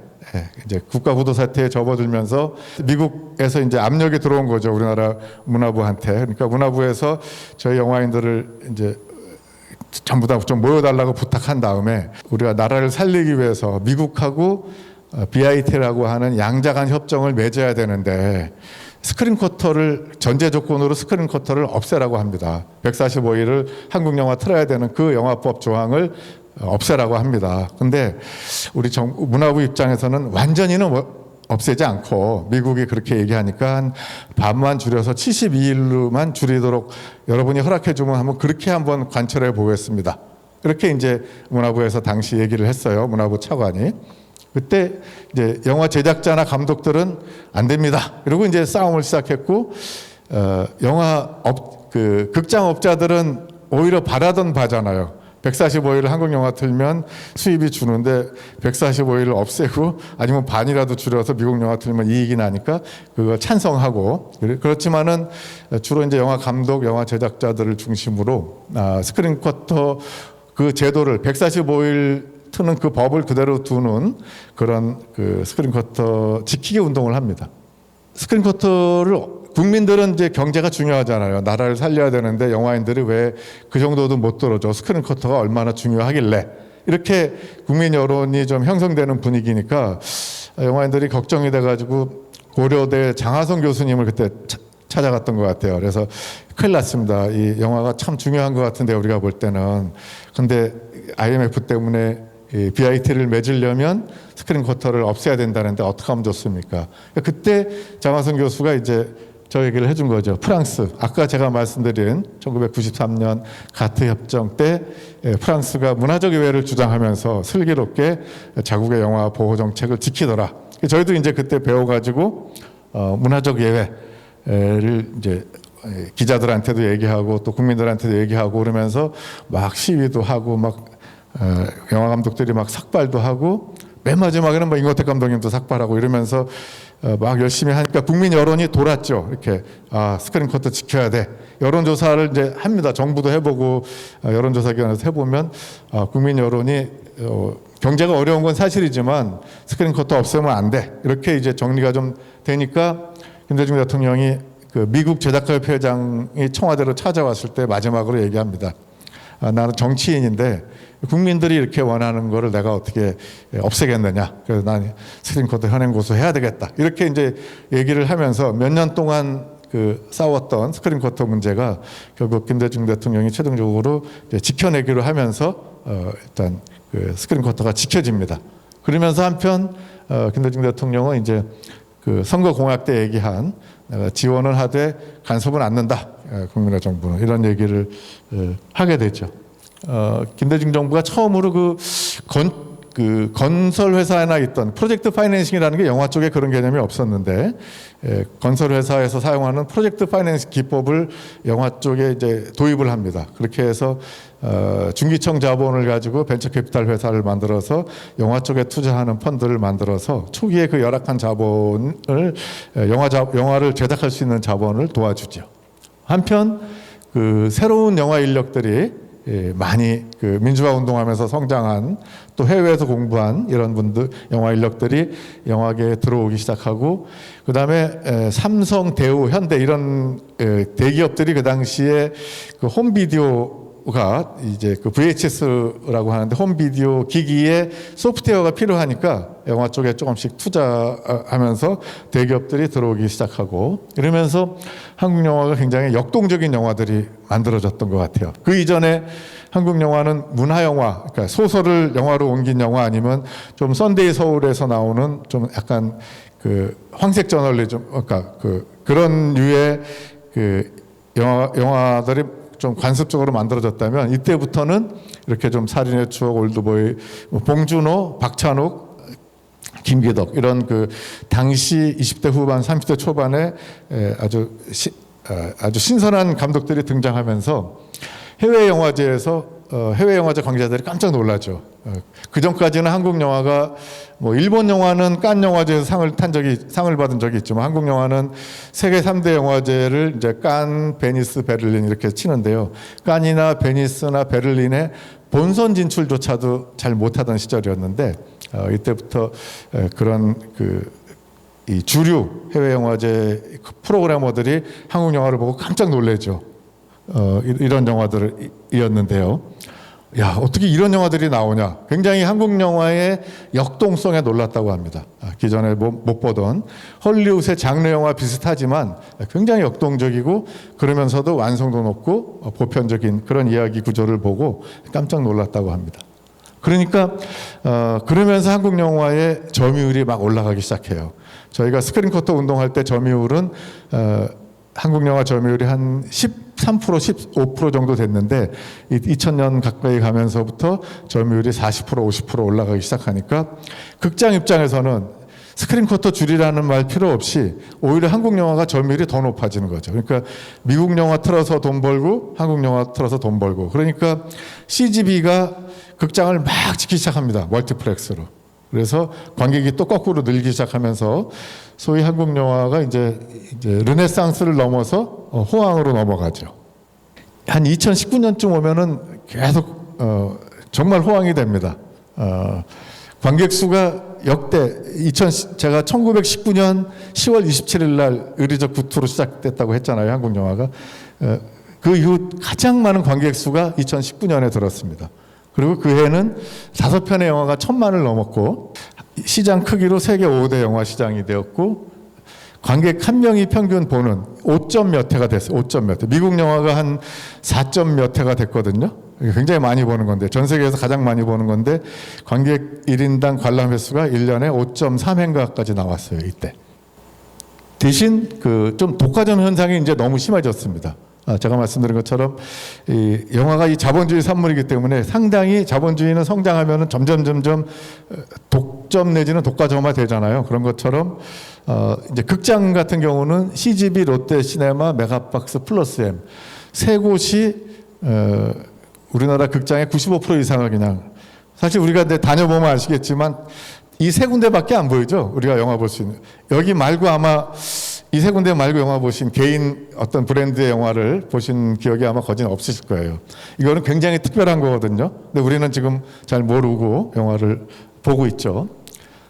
이제 국가부도 사태에 접어들면서 미국에서 이제 압력이 들어온 거죠, 우리나라 문화부한테. 그러니까 문화부에서 저희 영화인들을 이제 전부 다 좀 모여달라고 부탁한 다음에 우리가 나라를 살리기 위해서 미국하고 BIT라고 하는 양자간 협정을 맺어야 되는데 스크린 쿼터를 전제 조건으로 스크린 쿼터를 없애라고 합니다. 145일을 한국 영화 틀어야 되는 그 영화법 조항을 없애라고 합니다. 근데 우리 문화부 입장에서는 완전히는 없애지 않고 미국이 그렇게 얘기하니까 한 반만 줄여서 72일로만 줄이도록 여러분이 허락해 주면 한번 그렇게 한번 관철해 보겠습니다. 그렇게 이제 문화부에서 당시 얘기를 했어요. 문화부 차관이. 그때 이제 영화 제작자나 감독들은 안 됩니다. 이러고 이제 싸움을 시작했고, 극장업자들은 오히려 바라던 바잖아요. 145일을 한국 영화 틀면 수입이 주는데 145일을 없애고 아니면 반이라도 줄여서 미국 영화 틀면 이익이 나니까 그거 찬성하고 그렇지만은 주로 이제 영화 감독, 영화 제작자들을 중심으로 스크린 쿼터 그 제도를 145일 트는 그 법을 그대로 두는 그런 그 스크린 쿼터 지키기 운동을 합니다. 스크린 쿼터를 국민들은 이제 경제가 중요하잖아요. 나라를 살려야 되는데 영화인들이 왜 그 정도도 못 들어줘. 스크린 쿼터가 얼마나 중요하길래. 이렇게 국민 여론이 좀 형성되는 분위기니까 영화인들이 걱정이 돼가지고 고려대 장하성 교수님을 그때 찾아갔던 것 같아요. 그래서 큰일 났습니다. 이 영화가 참 중요한 것 같은데 우리가 볼 때는. 근데 IMF 때문에 이 BIT를 맺으려면 스크린 쿼터를 없애야 된다는데 어떻게 하면 좋습니까? 그때 장하성 교수가 이제 저 얘기를 해준 거죠. 프랑스, 아까 제가 말씀드린 1993년 가트 협정 때 프랑스가 문화적 예외를 주장하면서 슬기롭게 자국의 영화 보호 정책을 지키더라. 저희도 이제 그때 배워가지고 문화적 예외를 이제 기자들한테도 얘기하고 또 국민들한테도 얘기하고 그러면서 막 시위도 하고 막 영화 감독들이 막 삭발도 하고 맨 마지막에는 뭐 임권택 감독님도 삭발하고 이러면서 막 열심히 하니까 국민 여론이 돌았죠. 이렇게 스크린 쿼터 지켜야 돼. 여론조사를 이제 합니다. 정부도 해보고 여론조사 기관에서 해보면 국민 여론이 경제가 어려운 건 사실이지만 스크린 쿼터 없애면 안 돼. 이렇게 이제 정리가 좀 되니까 김대중 대통령이 그 미국 제작가협회 회장이 청와대로 찾아왔을 때 마지막으로 얘기합니다. 나는 정치인인데 국민들이 이렇게 원하는 거를 내가 어떻게 없애겠느냐. 그래서 난 스크린 쿼터 현행 고수해야 되겠다. 이렇게 이제 얘기를 하면서 몇 년 동안 그 싸웠던 스크린 쿼터 문제가 결국 김대중 대통령이 최종적으로 이제 지켜내기로 하면서 일단 그 스크린 쿼터가 지켜집니다. 그러면서 한편 김대중 대통령은 이제 그 선거 공약 때 얘기한 내가 지원을 하되 간섭은 않는다. 국민의 정부는 이런 얘기를 하게 되죠. 김대중 정부가 처음으로 건설 회사에나 있던 프로젝트 파이낸싱이라는 게 영화 쪽에 그런 개념이 없었는데, 건설 회사에서 사용하는 프로젝트 파이낸싱 기법을 영화 쪽에 이제 도입을 합니다. 그렇게 해서 중기청 자본을 가지고 벤처 캐피탈 회사를 만들어서 영화 쪽에 투자하는 펀드를 만들어서 초기에 그 열악한 자본을 영화를 제작할 수 있는 자본을 도와주죠. 한편 그 새로운 영화 인력들이 많이 그 민주화 운동하면서 성장한, 또 해외에서 공부한 이런 분들, 영화 인력들이 영화계에 들어오기 시작하고, 그 다음에 삼성, 대우, 현대 이런 대기업들이 그 당시에 그 홈비디오가 이제 그 VHS라고 하는데 홈비디오 기기에 소프트웨어가 필요하니까 영화 쪽에 조금씩 투자하면서 대기업들이 들어오기 시작하고, 이러면서 한국 영화가 굉장히 역동적인 영화들이 만들어졌던 것 같아요. 그 이전에 한국 영화는 문화 영화, 그러니까 소설을 영화로 옮긴 영화, 아니면 좀 썬데이 서울에서 나오는 좀 약간 그 황색 저널리즘, 그러니까 그런 류의 그 영화들이 좀 관습적으로 만들어졌다면, 이때부터는 이렇게 좀 살인의 추억, 올드보이, 봉준호, 박찬욱, 김기덕 이런 그 당시 20대 후반, 30대 초반에 아주 신선한 감독들이 등장하면서 해외 영화제에서 해외 영화제 관계자들이 깜짝 놀라죠. 그 전까지는 한국 영화가 뭐 일본 영화는 칸 영화제에서 상을 받은 적이 있지만, 한국 영화는 세계 3대 영화제를 이제 칸, 베니스, 베를린 이렇게 치는데요. 칸이나 베니스나 베를린에 본선 진출조차도 잘 못하던 시절이었는데, 이때부터 그런 이 주류 해외 영화제 프로그래머들이 한국 영화를 보고 깜짝 놀래죠. 이런 영화들이었는데요. 야, 어떻게 이런 영화들이 나오냐. 굉장히 한국 영화의 역동성에 놀랐다고 합니다. 기존에 못 보던 헐리우드의 장르 영화 비슷하지만 굉장히 역동적이고, 그러면서도 완성도 높고 보편적인 그런 이야기 구조를 보고 깜짝 놀랐다고 합니다. 그러니까 그러면서 한국 영화의 점유율이 막 올라가기 시작해요. 저희가 스크린쿼터 운동할 때 점유율은 한국 영화 점유율이 한 13%, 15% 정도 됐는데, 2000년 가까이 가면서부터 점유율이 40%, 50% 올라가기 시작하니까 극장 입장에서는 스크린쿼터 줄이라는 말 필요 없이 오히려 한국 영화가 점유율이 더 높아지는 거죠. 그러니까 미국 영화 틀어서 돈 벌고 한국 영화 틀어서 돈 벌고, 그러니까 CGV가 극장을 막 짓기 시작합니다. 멀티플렉스로. 그래서 관객이 또 거꾸로 늘기 시작하면서 소위 한국 영화가 이제 르네상스를 넘어서 호황으로 넘어가죠. 한 2019년쯤 오면은 계속 정말 호황이 됩니다. 관객 수가 역대 제가 1919년 10월 27일 날 의리적 구투로 시작됐다고 했잖아요. 한국 영화가. 그 이후 가장 많은 관객 수가 2019년에 들었습니다. 그리고 그 해는 5편의 영화가 1000만을 넘었고, 시장 크기로 세계 5대 영화 시장이 되었고, 관객 한 명이 평균 보는 5점 몇 회가 됐어요. 5점 몇 회. 미국 영화가 한 4점 몇 회가 됐거든요. 굉장히 많이 보는 건데, 전 세계에서 가장 많이 보는 건데, 관객 1인당 관람 횟수가 1년에 5.3회인가까지 나왔어요. 이때. 대신 좀 독과점 현상이 이제 너무 심해졌습니다. 제가 말씀드린 것처럼 이 영화가 이 자본주의 산물이기 때문에 상당히 자본주의는 성장하면은 점점 독점 내지는 독과점화 되잖아요. 그런 것처럼 이제 극장 같은 경우는 CGV, 롯데시네마, 메가박스, 플러스 M 세 곳이 우리나라 극장의 95% 이상을 그냥, 사실 우리가 다녀보면 아시겠지만 이 세 군데밖에 안 보이죠. 우리가 영화 볼 수 있는. 여기 말고 아마 이 세 군데 말고 영화 보신 개인 어떤 브랜드의 영화를 보신 기억이 아마 거진 없으실 거예요. 이거는 굉장히 특별한 거거든요. 근데 우리는 지금 잘 모르고 영화를 보고 있죠.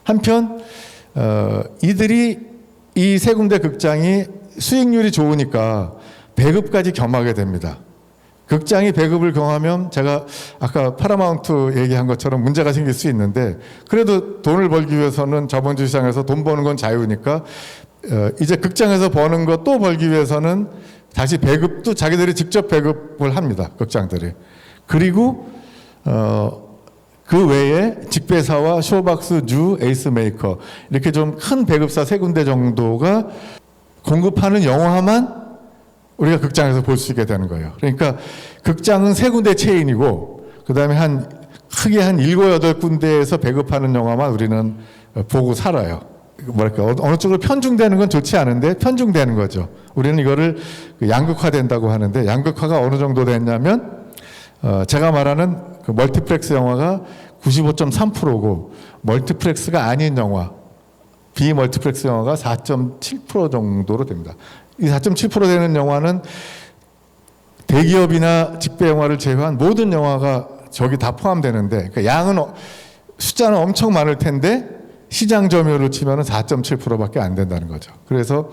한편 이들이 이 세 군데 극장이 수익률이 좋으니까 배급까지 겸하게 됩니다. 극장이 배급을 경하면 제가 아까 파라마운트 얘기한 것처럼 문제가 생길 수 있는데, 그래도 돈을 벌기 위해서는 자본주의 시장에서 돈 버는 건 자유니까 이제 극장에서 버는 거 또 벌기 위해서는 다시 배급도 자기들이 직접 배급을 합니다. 극장들이. 그리고 그 외에 직배사와 쇼박스, 주, 에이스 메이커 이렇게 좀 큰 배급사 세 군데 정도가 공급하는 영화만 우리가 극장에서 볼 수 있게 되는 거예요. 그러니까 극장은 세 군데 체인이고 그다음에 크게 한 7, 8군데에서 배급하는 영화만 우리는 보고 살아요. 뭐랄까, 어느 쪽으로 편중되는 건 좋지 않은데 편중되는 거죠. 우리는 이거를 양극화된다고 하는데, 양극화가 어느 정도 됐냐면 제가 말하는 그 멀티플렉스 영화가 95.3%고 멀티플렉스가 아닌 영화, 비멀티플렉스 영화가 4.7% 정도로 됩니다. 이 4.7% 되는 영화는 대기업이나 직배 영화를 제외한 모든 영화가 저기 다 포함되는데, 그러니까 숫자는 엄청 많을 텐데 시장 점유율로 치면 4.7%밖에 안 된다는 거죠. 그래서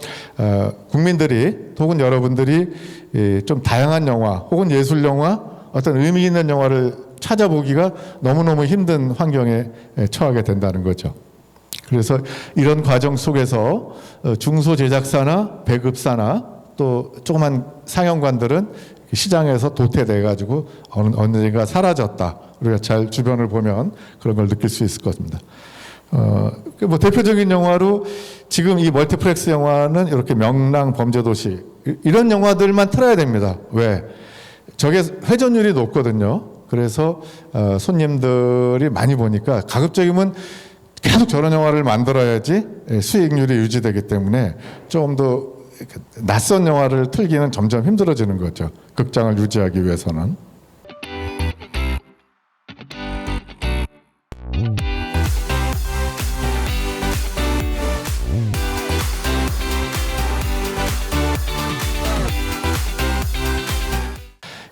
국민들이 혹은 여러분들이 좀 다양한 영화 혹은 예술 영화, 어떤 의미 있는 영화를 찾아보기가 너무너무 힘든 환경에 처하게 된다는 거죠. 그래서 이런 과정 속에서 중소제작사나 배급사나 또 조그만 상영관들은 시장에서 도태돼 가지고 언젠가 사라졌다. 우리가 잘 주변을 보면 그런 걸 느낄 수 있을 것입니다. 뭐 대표적인 영화로 지금 이 멀티플렉스 영화는 이렇게 명랑, 범죄도시 이런 영화들만 틀어야 됩니다. 왜? 저게 회전율이 높거든요. 그래서 손님들이 많이 보니까 가급적이면 계속 저런 영화를 만들어야지 수익률이 유지되기 때문에 좀 더 낯선 영화를 틀기는 점점 힘들어지는 거죠. 극장을 유지하기 위해서는.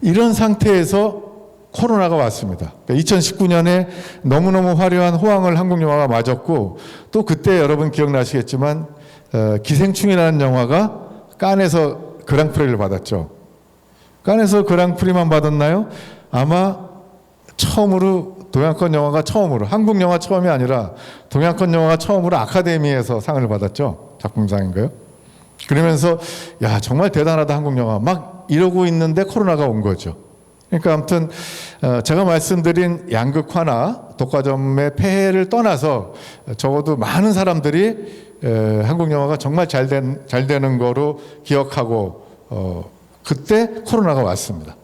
이런 상태에서 코로나가 왔습니다. 2019년에 너무너무 화려한 호황을 한국 영화가 맞았고, 또 그때 여러분 기억나시겠지만 기생충이라는 영화가 칸에서 그랑프리를 받았죠. 칸에서 그랑프리만 받았나요? 아마 처음으로 동양권 영화가 처음으로, 한국 영화 처음이 아니라 동양권 영화가 처음으로 아카데미에서 상을 받았죠. 작품상인가요? 그러면서 야, 정말 대단하다 한국 영화 막 이러고 있는데 코로나가 온 거죠. 그러니까 아무튼 제가 말씀드린 양극화나 독과점의 폐해를 떠나서 적어도 많은 사람들이 한국 영화가 정말 잘 되는 거로 기억하고 그때 코로나가 왔습니다.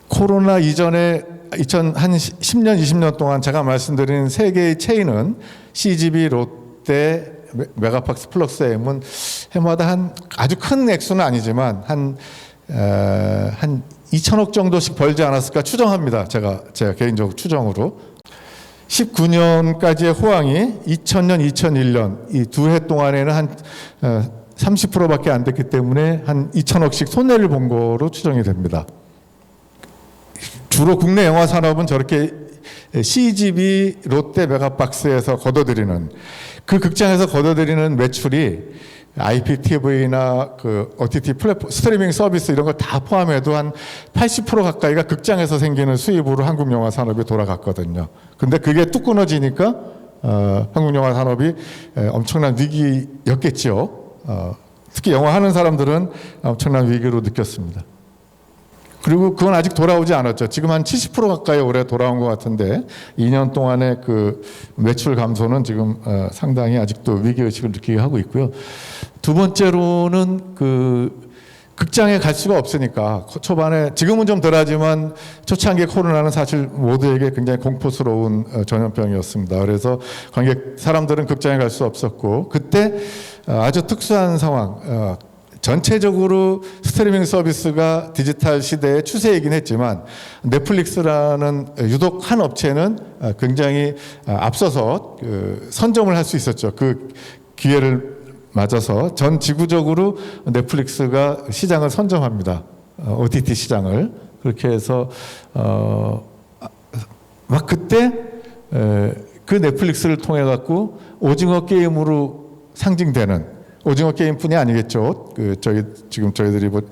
코로나 이전에 한 10년, 20년 동안 제가 말씀드린 세 개의 체인은 CGV, 롯데, 메가박스 플러스 M은 해마다 아주 큰 액수는 아니지만 한 2천억 정도씩 벌지 않았을까 추정합니다. 제가 개인적으로 추정으로. 19년까지의 호황이 2000년, 2001년 이 두 해 동안에는 한 30%밖에 안 됐기 때문에 한 2천억씩 손해를 본 거로 추정이 됩니다. 주로 국내 영화 산업은 저렇게 CGV, 롯데, 메가박스에서 걷어들이는, 그 극장에서 걷어들이는 매출이 IPTV나 그 OTT 플랫폼, 스트리밍 서비스 이런 거 다 포함해도 한 80% 가까이가 극장에서 생기는 수입으로 한국 영화 산업이 돌아갔거든요. 근데 그게 뚝 끊어지니까 한국 영화 산업이 엄청난 위기였겠죠. 특히 영화 하는 사람들은 엄청난 위기로 느꼈습니다. 그리고 그건 아직 돌아오지 않았죠. 지금 한 70% 가까이 올해 돌아온 것 같은데 2년 동안의 그 매출 감소는 지금 상당히 아직도 위기의식을 느끼게 하고 있고요. 두 번째로는 그 극장에 갈 수가 없으니까 초반에, 지금은 좀 덜하지만 초창기 코로나는 사실 모두에게 굉장히 공포스러운 전염병이었습니다. 그래서 사람들은 극장에 갈 수 없었고, 그때 아주 특수한 상황, 전체적으로 스트리밍 서비스가 디지털 시대의 추세이긴 했지만 넷플릭스라는 유독 한 업체는 굉장히 앞서서 선점을 할 수 있었죠. 그 기회를 맞아서 전 지구적으로 넷플릭스가 시장을 선점합니다. OTT 시장을. 그렇게 해서 막 그때 그 넷플릭스를 통해 갖고 오징어 게임으로 상징되는, 오징어 게임뿐이 아니겠죠. 지금 저희들이 뭐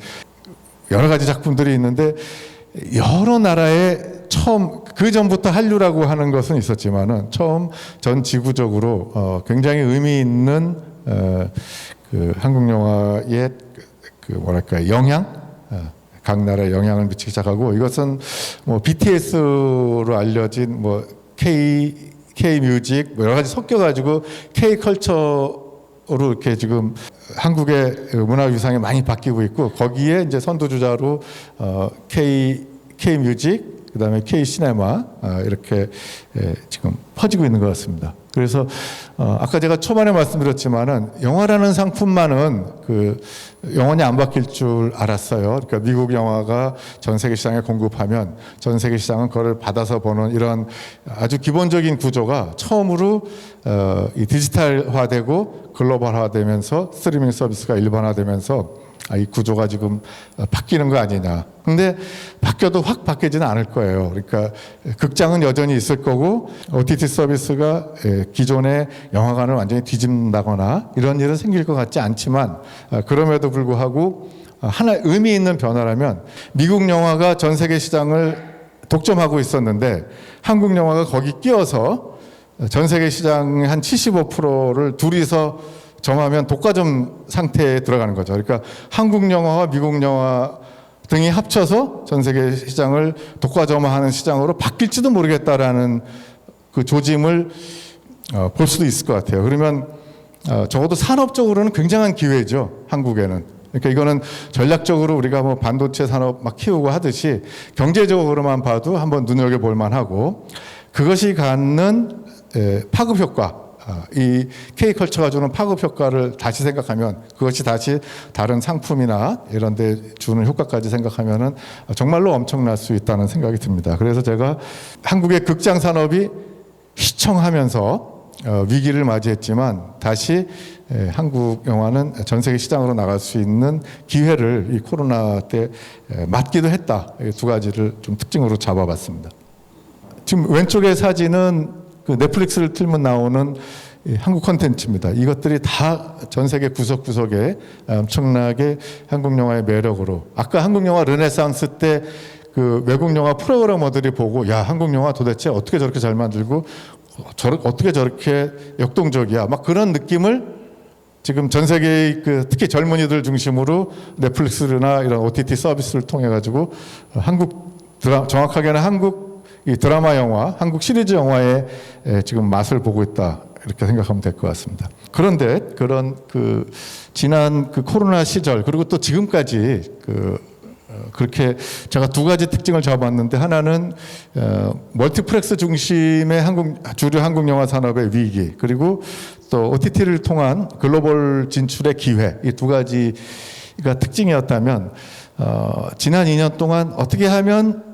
여러 가지 작품들이 있는데 여러 나라에 처음, 그 전부터 한류라고 하는 것은 있었지만은 처음 전 지구적으로 굉장히 의미 있는 그 한국 영화의 그 뭐랄까 영향, 각 나라에 영향을 미치기 시작하고, 이것은 뭐 BTS로 알려진 뭐 K 뮤직 뭐 여러 가지 섞여가지고 K 컬처 로 이렇게 지금 한국의 문화유산이 많이 바뀌고 있고, 거기에 이제 선두주자로 K 뮤직, 그다음에 K 시네마 이렇게 지금 퍼지고 있는 것 같습니다. 그래서 아까 제가 초반에 말씀드렸지만은 영화라는 상품만은 영원히 안 바뀔 줄 알았어요. 그러니까 미국 영화가 전 세계 시장에 공급하면 전 세계 시장은 그걸 받아서 보는 이런 아주 기본적인 구조가 처음으로 이 디지털화되고 글로벌화되면서 스트리밍 서비스가 일반화되면서 이 구조가 지금 바뀌는 거 아니냐. 근데 바뀌어도 확 바뀌지는 않을 거예요. 그러니까 극장은 여전히 있을 거고 OTT 서비스가 기존의 영화관을 완전히 뒤집는다거나 이런 일은 생길 것 같지 않지만 그럼에도 불구하고 하나 의미 있는 변화라면 미국 영화가 전 세계 시장을 독점하고 있었는데 한국 영화가 거기 끼어서 전 세계 시장의 한 75%를 둘이서 점하면 독과점 상태에 들어가는 거죠. 그러니까 한국 영화와 미국 영화 등이 합쳐서 전 세계 시장을 독과점화하는 시장으로 바뀔지도 모르겠다라는 그 조짐을 볼 수도 있을 것 같아요. 그러면 적어도 산업적으로는 굉장한 기회죠. 한국에는. 그러니까 이거는 전략적으로 우리가 뭐 반도체 산업 막 키우고 하듯이 경제적으로만 봐도 한번 눈여겨볼 만하고 그것이 갖는 파급 효과, 이 K컬처가 주는 파급 효과를 다시 생각하면 그것이 다시 다른 상품이나 이런 데 주는 효과까지 생각하면은 정말로 엄청날 수 있다는 생각이 듭니다. 그래서 제가 한국의 극장 산업이 희청하면서 위기를 맞이했지만 다시 한국 영화는 전 세계 시장으로 나갈 수 있는 기회를 이 코로나 때 맞기도 했다. 이 두 가지를 좀 특징으로 잡아봤습니다. 지금 왼쪽의 사진은 그 넷플릭스를 틀면 나오는 한국 콘텐츠입니다. 이것들이 다 전 세계 구석구석에 엄청나게 한국 영화의 매력으로 아까 한국 영화 르네상스 때 그 외국 영화 프로그래머들이 보고 야 한국 영화 도대체 어떻게 저렇게 잘 만들고 어떻게 저렇게 역동적이야 막 그런 느낌을 지금 전 세계의 특히 젊은이들 중심으로 넷플릭스나 이런 OTT 서비스를 통해 가지고 정확하게는 한국 이 드라마 영화, 한국 시리즈 영화의 지금 맛을 보고 있다 이렇게 생각하면 될 것 같습니다. 그런데 그런 지난 코로나 시절 그리고 또 지금까지 그렇게 제가 두 가지 특징을 잡았는데 하나는 멀티플렉스 중심의 주류 한국 영화 산업의 위기 그리고 또 OTT를 통한 글로벌 진출의 기회 이 두 가지가 특징이었다면 지난 2년 동안 어떻게 하면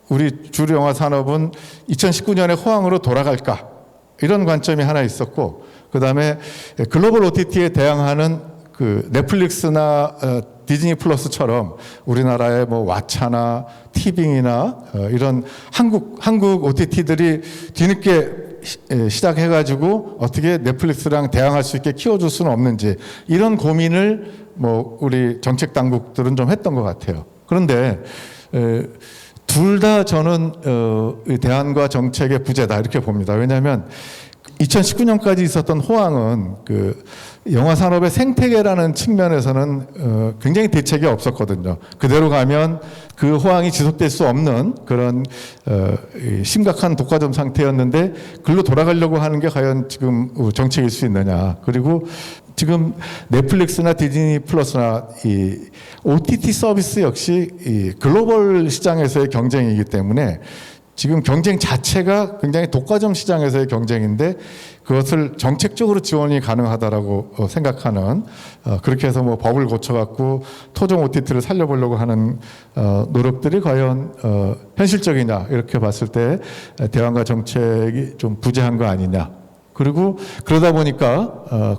우리 주류 영화 산업은 2019년의 호황으로 돌아갈까 이런 관점이 하나 있었고 그 다음에 글로벌 OTT에 대항하는 넷플릭스나 디즈니 플러스처럼 우리나라의 뭐 왓챠나 티빙이나 이런 한국 OTT들이 뒤늦게 시작해가지고 어떻게 넷플릭스랑 대항할 수 있게 키워줄 수는 없는지 이런 고민을 뭐 우리 정책 당국들은 좀 했던 것 같아요. 그런데 둘 다 저는 대안과 정책의 부재다 이렇게 봅니다. 왜냐하면 2019년까지 있었던 호황은 영화 산업의 생태계라는 측면에서는 굉장히 대책이 없었거든요. 그대로 가면 그 호황이 지속될 수 없는 그런 심각한 독과점 상태였는데 글로 돌아가려고 하는 게 과연 지금 정책일 수 있느냐. 그리고 지금 넷플릭스나 디즈니 플러스나 이 OTT 서비스 역시 이 글로벌 시장에서의 경쟁이기 때문에 지금 경쟁 자체가 굉장히 독과점 시장에서의 경쟁인데 그것을 정책적으로 지원이 가능하다라고 생각하는 그렇게 해서 뭐 법을 고쳐갖고 토종 OTT를 살려보려고 하는 노력들이 과연 현실적이냐 이렇게 봤을 때 대안과 정책이 좀 부재한 거 아니냐. 그리고 그러다 보니까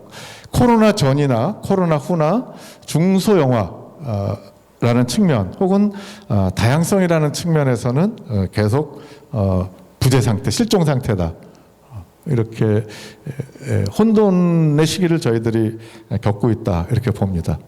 코로나 전이나 코로나 후나 중소영화라는 측면 혹은 다양성이라는 측면에서는 계속 부재 상태, 실종 상태다. 이렇게 혼돈의 시기를 저희들이 겪고 있다. 이렇게 봅니다.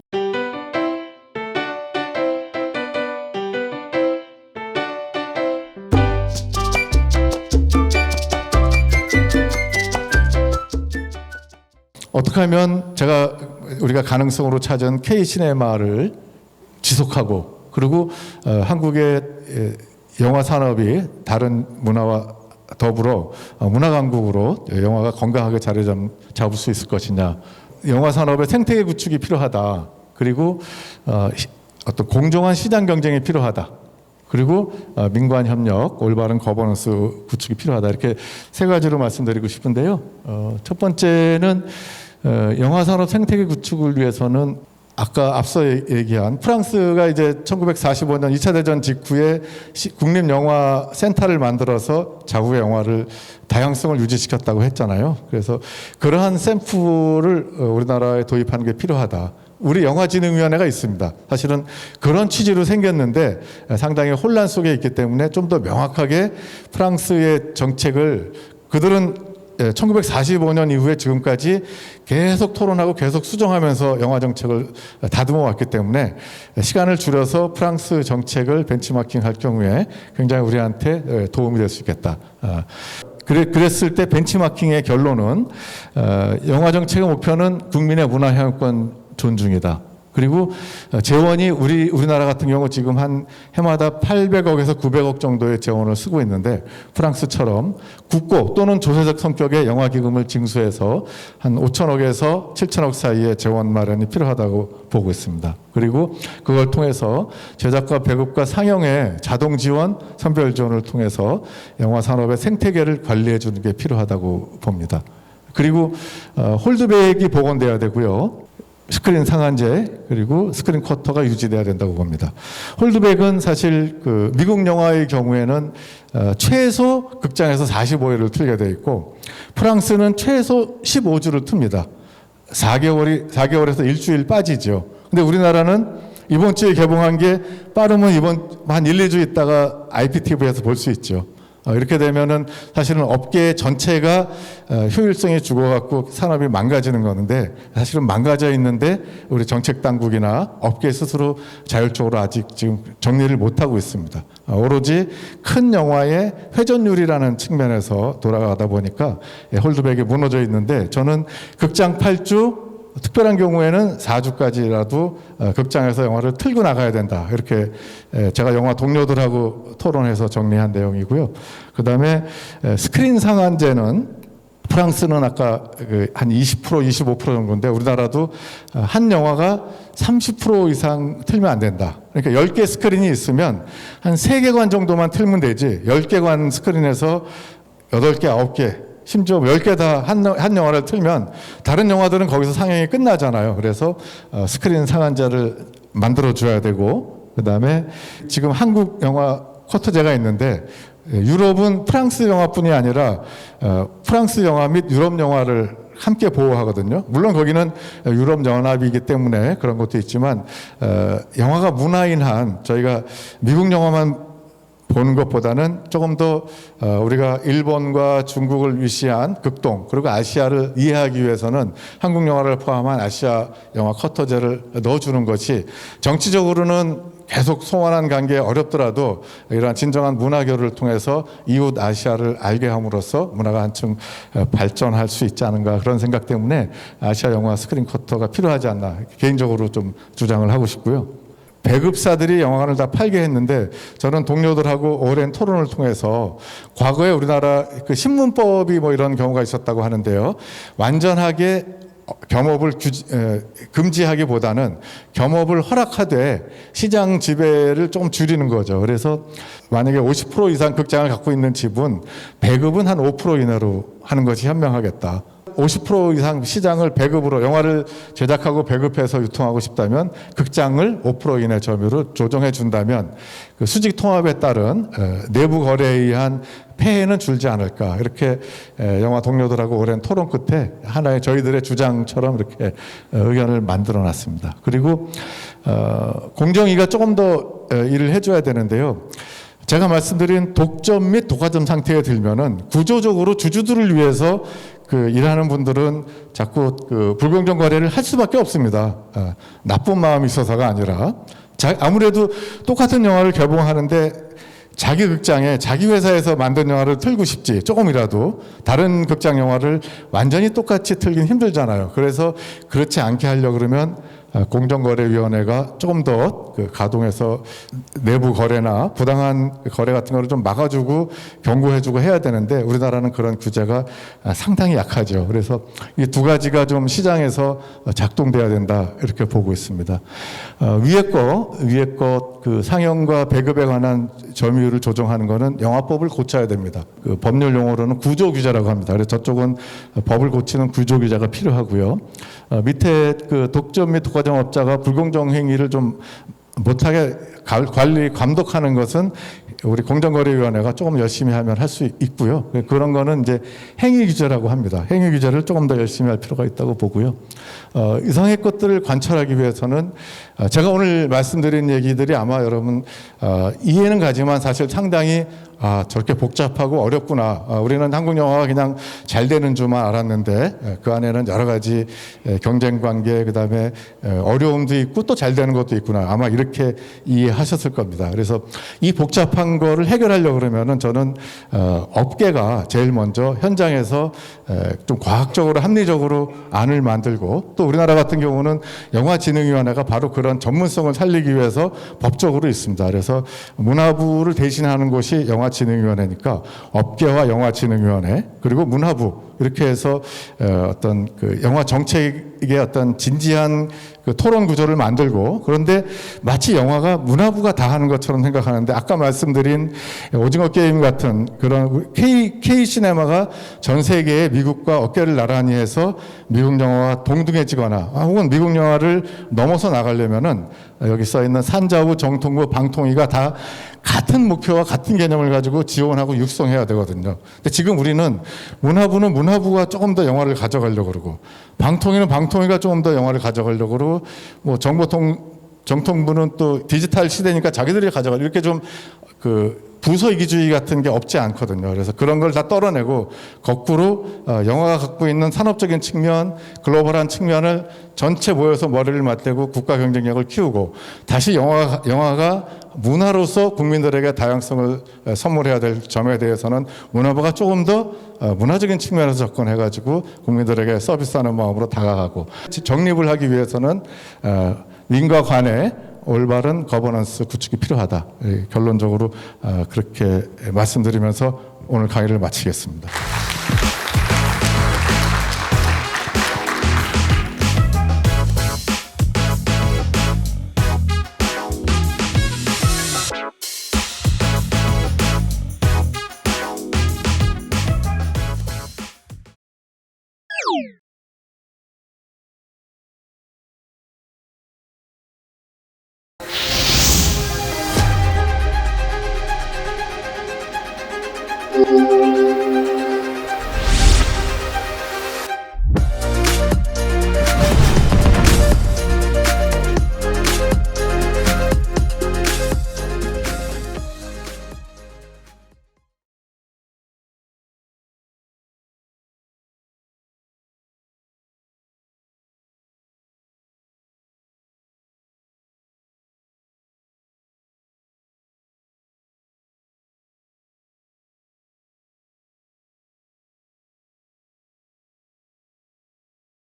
어떻게 하면 우리가 가능성으로 찾은 K 시네마를 지속하고 그리고 한국의 영화 산업이 다른 문화와 더불어 문화 강국으로 영화가 건강하게 자리 잡을 수 있을 것이냐. 영화 산업의 생태계 구축이 필요하다. 그리고 어떤 공정한 시장 경쟁이 필요하다. 그리고 민관 협력, 올바른 거버넌스 구축이 필요하다. 이렇게 세 가지로 말씀드리고 싶은데요. 첫 번째는 영화 산업 생태계 구축을 위해서는 아까 앞서 얘기한 프랑스가 이제 1945년 2차 대전 직후에 국립영화센터를 만들어서 자국의 영화를 다양성을 유지시켰다고 했잖아요. 그래서 그러한 샘플을 우리나라에 도입하는 게 필요하다. 우리 영화진흥위원회가 있습니다. 사실은 그런 취지로 생겼는데 상당히 혼란 속에 있기 때문에 좀 더 명확하게 프랑스의 정책을 그들은 1945년 이후에 지금까지 계속 토론하고 계속 수정하면서 영화 정책을 다듬어 왔기 때문에 시간을 줄여서 프랑스 정책을 벤치마킹할 경우에 굉장히 우리한테 도움이 될 수 있겠다. 그랬을 때 벤치마킹의 결론은 영화 정책의 목표는 국민의 문화 향유권 존중이다. 그리고 재원이 우리나라 같은 경우 지금 한 해마다 800억에서 900억 정도의 재원을 쓰고 있는데 프랑스처럼 국고 또는 조세적 성격의 영화 기금을 징수해서 한 5천억에서 7천억 사이의 재원 마련이 필요하다고 보고 있습니다. 그리고 그걸 통해서 제작과 배급과 상영의 자동 지원, 선별 지원을 통해서 영화 산업의 생태계를 관리해 주는 게 필요하다고 봅니다. 그리고 홀드백이 복원돼야 되고요. 스크린 상한제 그리고 스크린 쿼터가 유지돼야 된다고 봅니다. 홀드백은 사실 그 미국 영화의 경우에는 최소 극장에서 45일을 틀게 돼 있고 프랑스는 최소 15주를 틉니다. 4개월에서 일주일 빠지죠. 근데 우리나라는 이번 주에 개봉한 게 빠르면 이번 한 1, 2주 있다가 IPTV에서 볼 수 있죠. 이렇게 되면은 사실은 업계 전체가 효율성이 죽어갖고 산업이 망가지는 거는데 사실은 망가져 있는데 우리 정책 당국이나 업계 스스로 자율적으로 아직 지금 정리를 못하고 있습니다. 오로지 큰 영화의 회전율이라는 측면에서 돌아가다 보니까 홀드백이 무너져 있는데 저는 극장 8주 특별한 경우에는 4주까지라도 극장에서 영화를 틀고 나가야 된다. 이렇게 제가 영화 동료들하고 토론해서 정리한 내용이고요. 그다음에 스크린 상한제는 프랑스는 아까 한 20%, 25% 정도인데 우리나라도 한 영화가 30% 이상 틀면 안 된다. 그러니까 10개 스크린이 있으면 한 3개관 정도만 틀면 되지 10개관 스크린에서 8개, 9개 심지어 10개 다 한 영화를 틀면 다른 영화들은 거기서 상영이 끝나잖아요. 그래서 스크린 상한제를 만들어줘야 되고 그다음에 지금 한국 영화 쿼터제가 있는데 유럽은 프랑스 영화뿐이 아니라 프랑스 영화 및 유럽 영화를 함께 보호하거든요. 물론 거기는 유럽 연합이기 때문에 그런 것도 있지만 영화가 문화인 한 저희가 미국 영화만 보는 것보다는 조금 더 우리가 일본과 중국을 위시한 극동 그리고 아시아를 이해하기 위해서는 한국 영화를 포함한 아시아 영화 쿼터제를 넣어주는 것이 정치적으로는 계속 소원한 관계에 어렵더라도 이러한 진정한 문화 교류를 통해서 이웃 아시아를 알게 함으로써 문화가 한층 발전할 수 있지 않은가 그런 생각 때문에 아시아 영화 스크린 쿼터가 필요하지 않나 개인적으로 좀 주장을 하고 싶고요. 배급사들이 영화관을 다 팔게 했는데 저는 동료들하고 오랜 토론을 통해서 과거에 우리나라 그 신문법이 뭐 이런 경우가 있었다고 하는데요. 완전하게 겸업을 금지하기보다는 겸업을 허락하되 시장 지배를 좀 줄이는 거죠. 그래서 만약에 50% 이상 극장을 갖고 있는 집은 배급은 한 5% 이내로 하는 것이 현명하겠다. 50% 이상 시장을 배급으로 영화를 제작하고 배급해서 유통하고 싶다면 극장을 5% 이내 점유로 조정해 준다면 그 수직 통합에 따른 내부 거래에 의한 폐해는 줄지 않을까 이렇게 영화 동료들하고 오랜 토론 끝에 하나의 저희들의 주장처럼 이렇게 의견을 만들어 놨습니다. 그리고 공정위가 조금 더 일을 해줘야 되는데요. 제가 말씀드린 독점 및 독과점 상태에 들면은 구조적으로 주주들을 위해서 그 일하는 분들은 자꾸 그 불공정 거래를 할 수밖에 없습니다. 나쁜 마음이 있어서가 아니라 아무래도 똑같은 영화를 개봉하는데 자기 극장에 자기 회사에서 만든 영화를 틀고 싶지 조금이라도 다른 극장 영화를 완전히 똑같이 틀긴 힘들잖아요. 그래서 그렇지 않게 하려고 그러면 공정거래위원회가 조금 더 가동해서 내부 거래나 부당한 거래 같은 거를 좀 막아주고 경고해주고 해야 되는데 우리나라는 그런 규제가 상당히 약하죠. 그래서 이 두 가지가 좀 시장에서 작동돼야 된다 이렇게 보고 있습니다. 위에 거 그 상영과 배급에 관한 점유율을 조정하는 거는 영화법을 고쳐야 됩니다. 그 법률 용어로는 구조 규제라고 합니다. 그래서 저쪽은 법을 고치는 구조 규제가 필요하고요. 밑에 그 독점 및 독과점업자가 불공정 행위를 좀 못하게 관리 감독하는 것은 우리 공정거래위원회가 조금 열심히 하면 할 수 있고요. 그런 거는 이제 행위 규제라고 합니다. 행위 규제를 조금 더 열심히 할 필요가 있다고 보고요. 이상의 것들을 관철하기 위해서는 제가 오늘 말씀드린 얘기들이 아마 여러분 이해는 가지만 사실 상당히 저렇게 복잡하고 어렵구나. 우리는 한국 영화가 그냥 잘 되는 줄만 알았는데 그 안에는 여러 가지 경쟁 관계 그다음에 어려움도 있고 또 잘 되는 것도 있구나. 아마 이렇게 이해하셨을 겁니다. 그래서 이 복잡한 거를 해결하려고 그러면은 저는 업계가 제일 먼저 현장에서 좀 과학적으로 합리적으로 안을 만들고 또 우리나라 같은 경우는 영화진흥위원회가 바로 그런 전문성을 살리기 위해서 법적으로 있습니다. 그래서 문화부를 대신하는 곳이 영화진흥위원회니까 업계와 영화진흥위원회 그리고 문화부 이렇게 해서 어떤 그 영화 정책의 어떤 진지한 그 토론 구조를 만들고 그런데 마치 영화가 문화부가 다 하는 것처럼 생각하는데 아까 말씀드린 오징어 게임 같은 그런 K 시네마가 전 세계에 미국과 어깨를 나란히 해서 미국 영화와 동등해지거나 혹은 미국 영화를 넘어서 나가려면은 여기 써 있는 산자부, 정통부, 방통위가 다 같은 목표와 같은 개념을 가지고 지원하고 육성해야 되거든요. 근데 지금 우리는 문화부는 문화부가 조금 더 영화를 가져가려고 그러고 방통위는 방통위가 조금 더 영화를 가져가려고 그러고 뭐 정통부는 또 디지털 시대니까 자기들이 가져가려고 이렇게 좀 부서 이기주의 같은 게 없지 않거든요. 그래서 그런 걸 다 떨어내고 거꾸로 영화가 갖고 있는 산업적인 측면, 글로벌한 측면을 전체 모여서 머리를 맞대고 국가 경쟁력을 키우고 다시 영화가 문화로서 국민들에게 다양성을 선물해야 될 점에 대해서는 문화부가 조금 더 문화적인 측면에서 접근해가지고 국민들에게 서비스하는 마음으로 다가가고 정립을 하기 위해서는 민과 관의 올바른 거버넌스 구축이 필요하다. 결론적으로 그렇게 말씀드리면서 오늘 강의를 마치겠습니다. Thank you.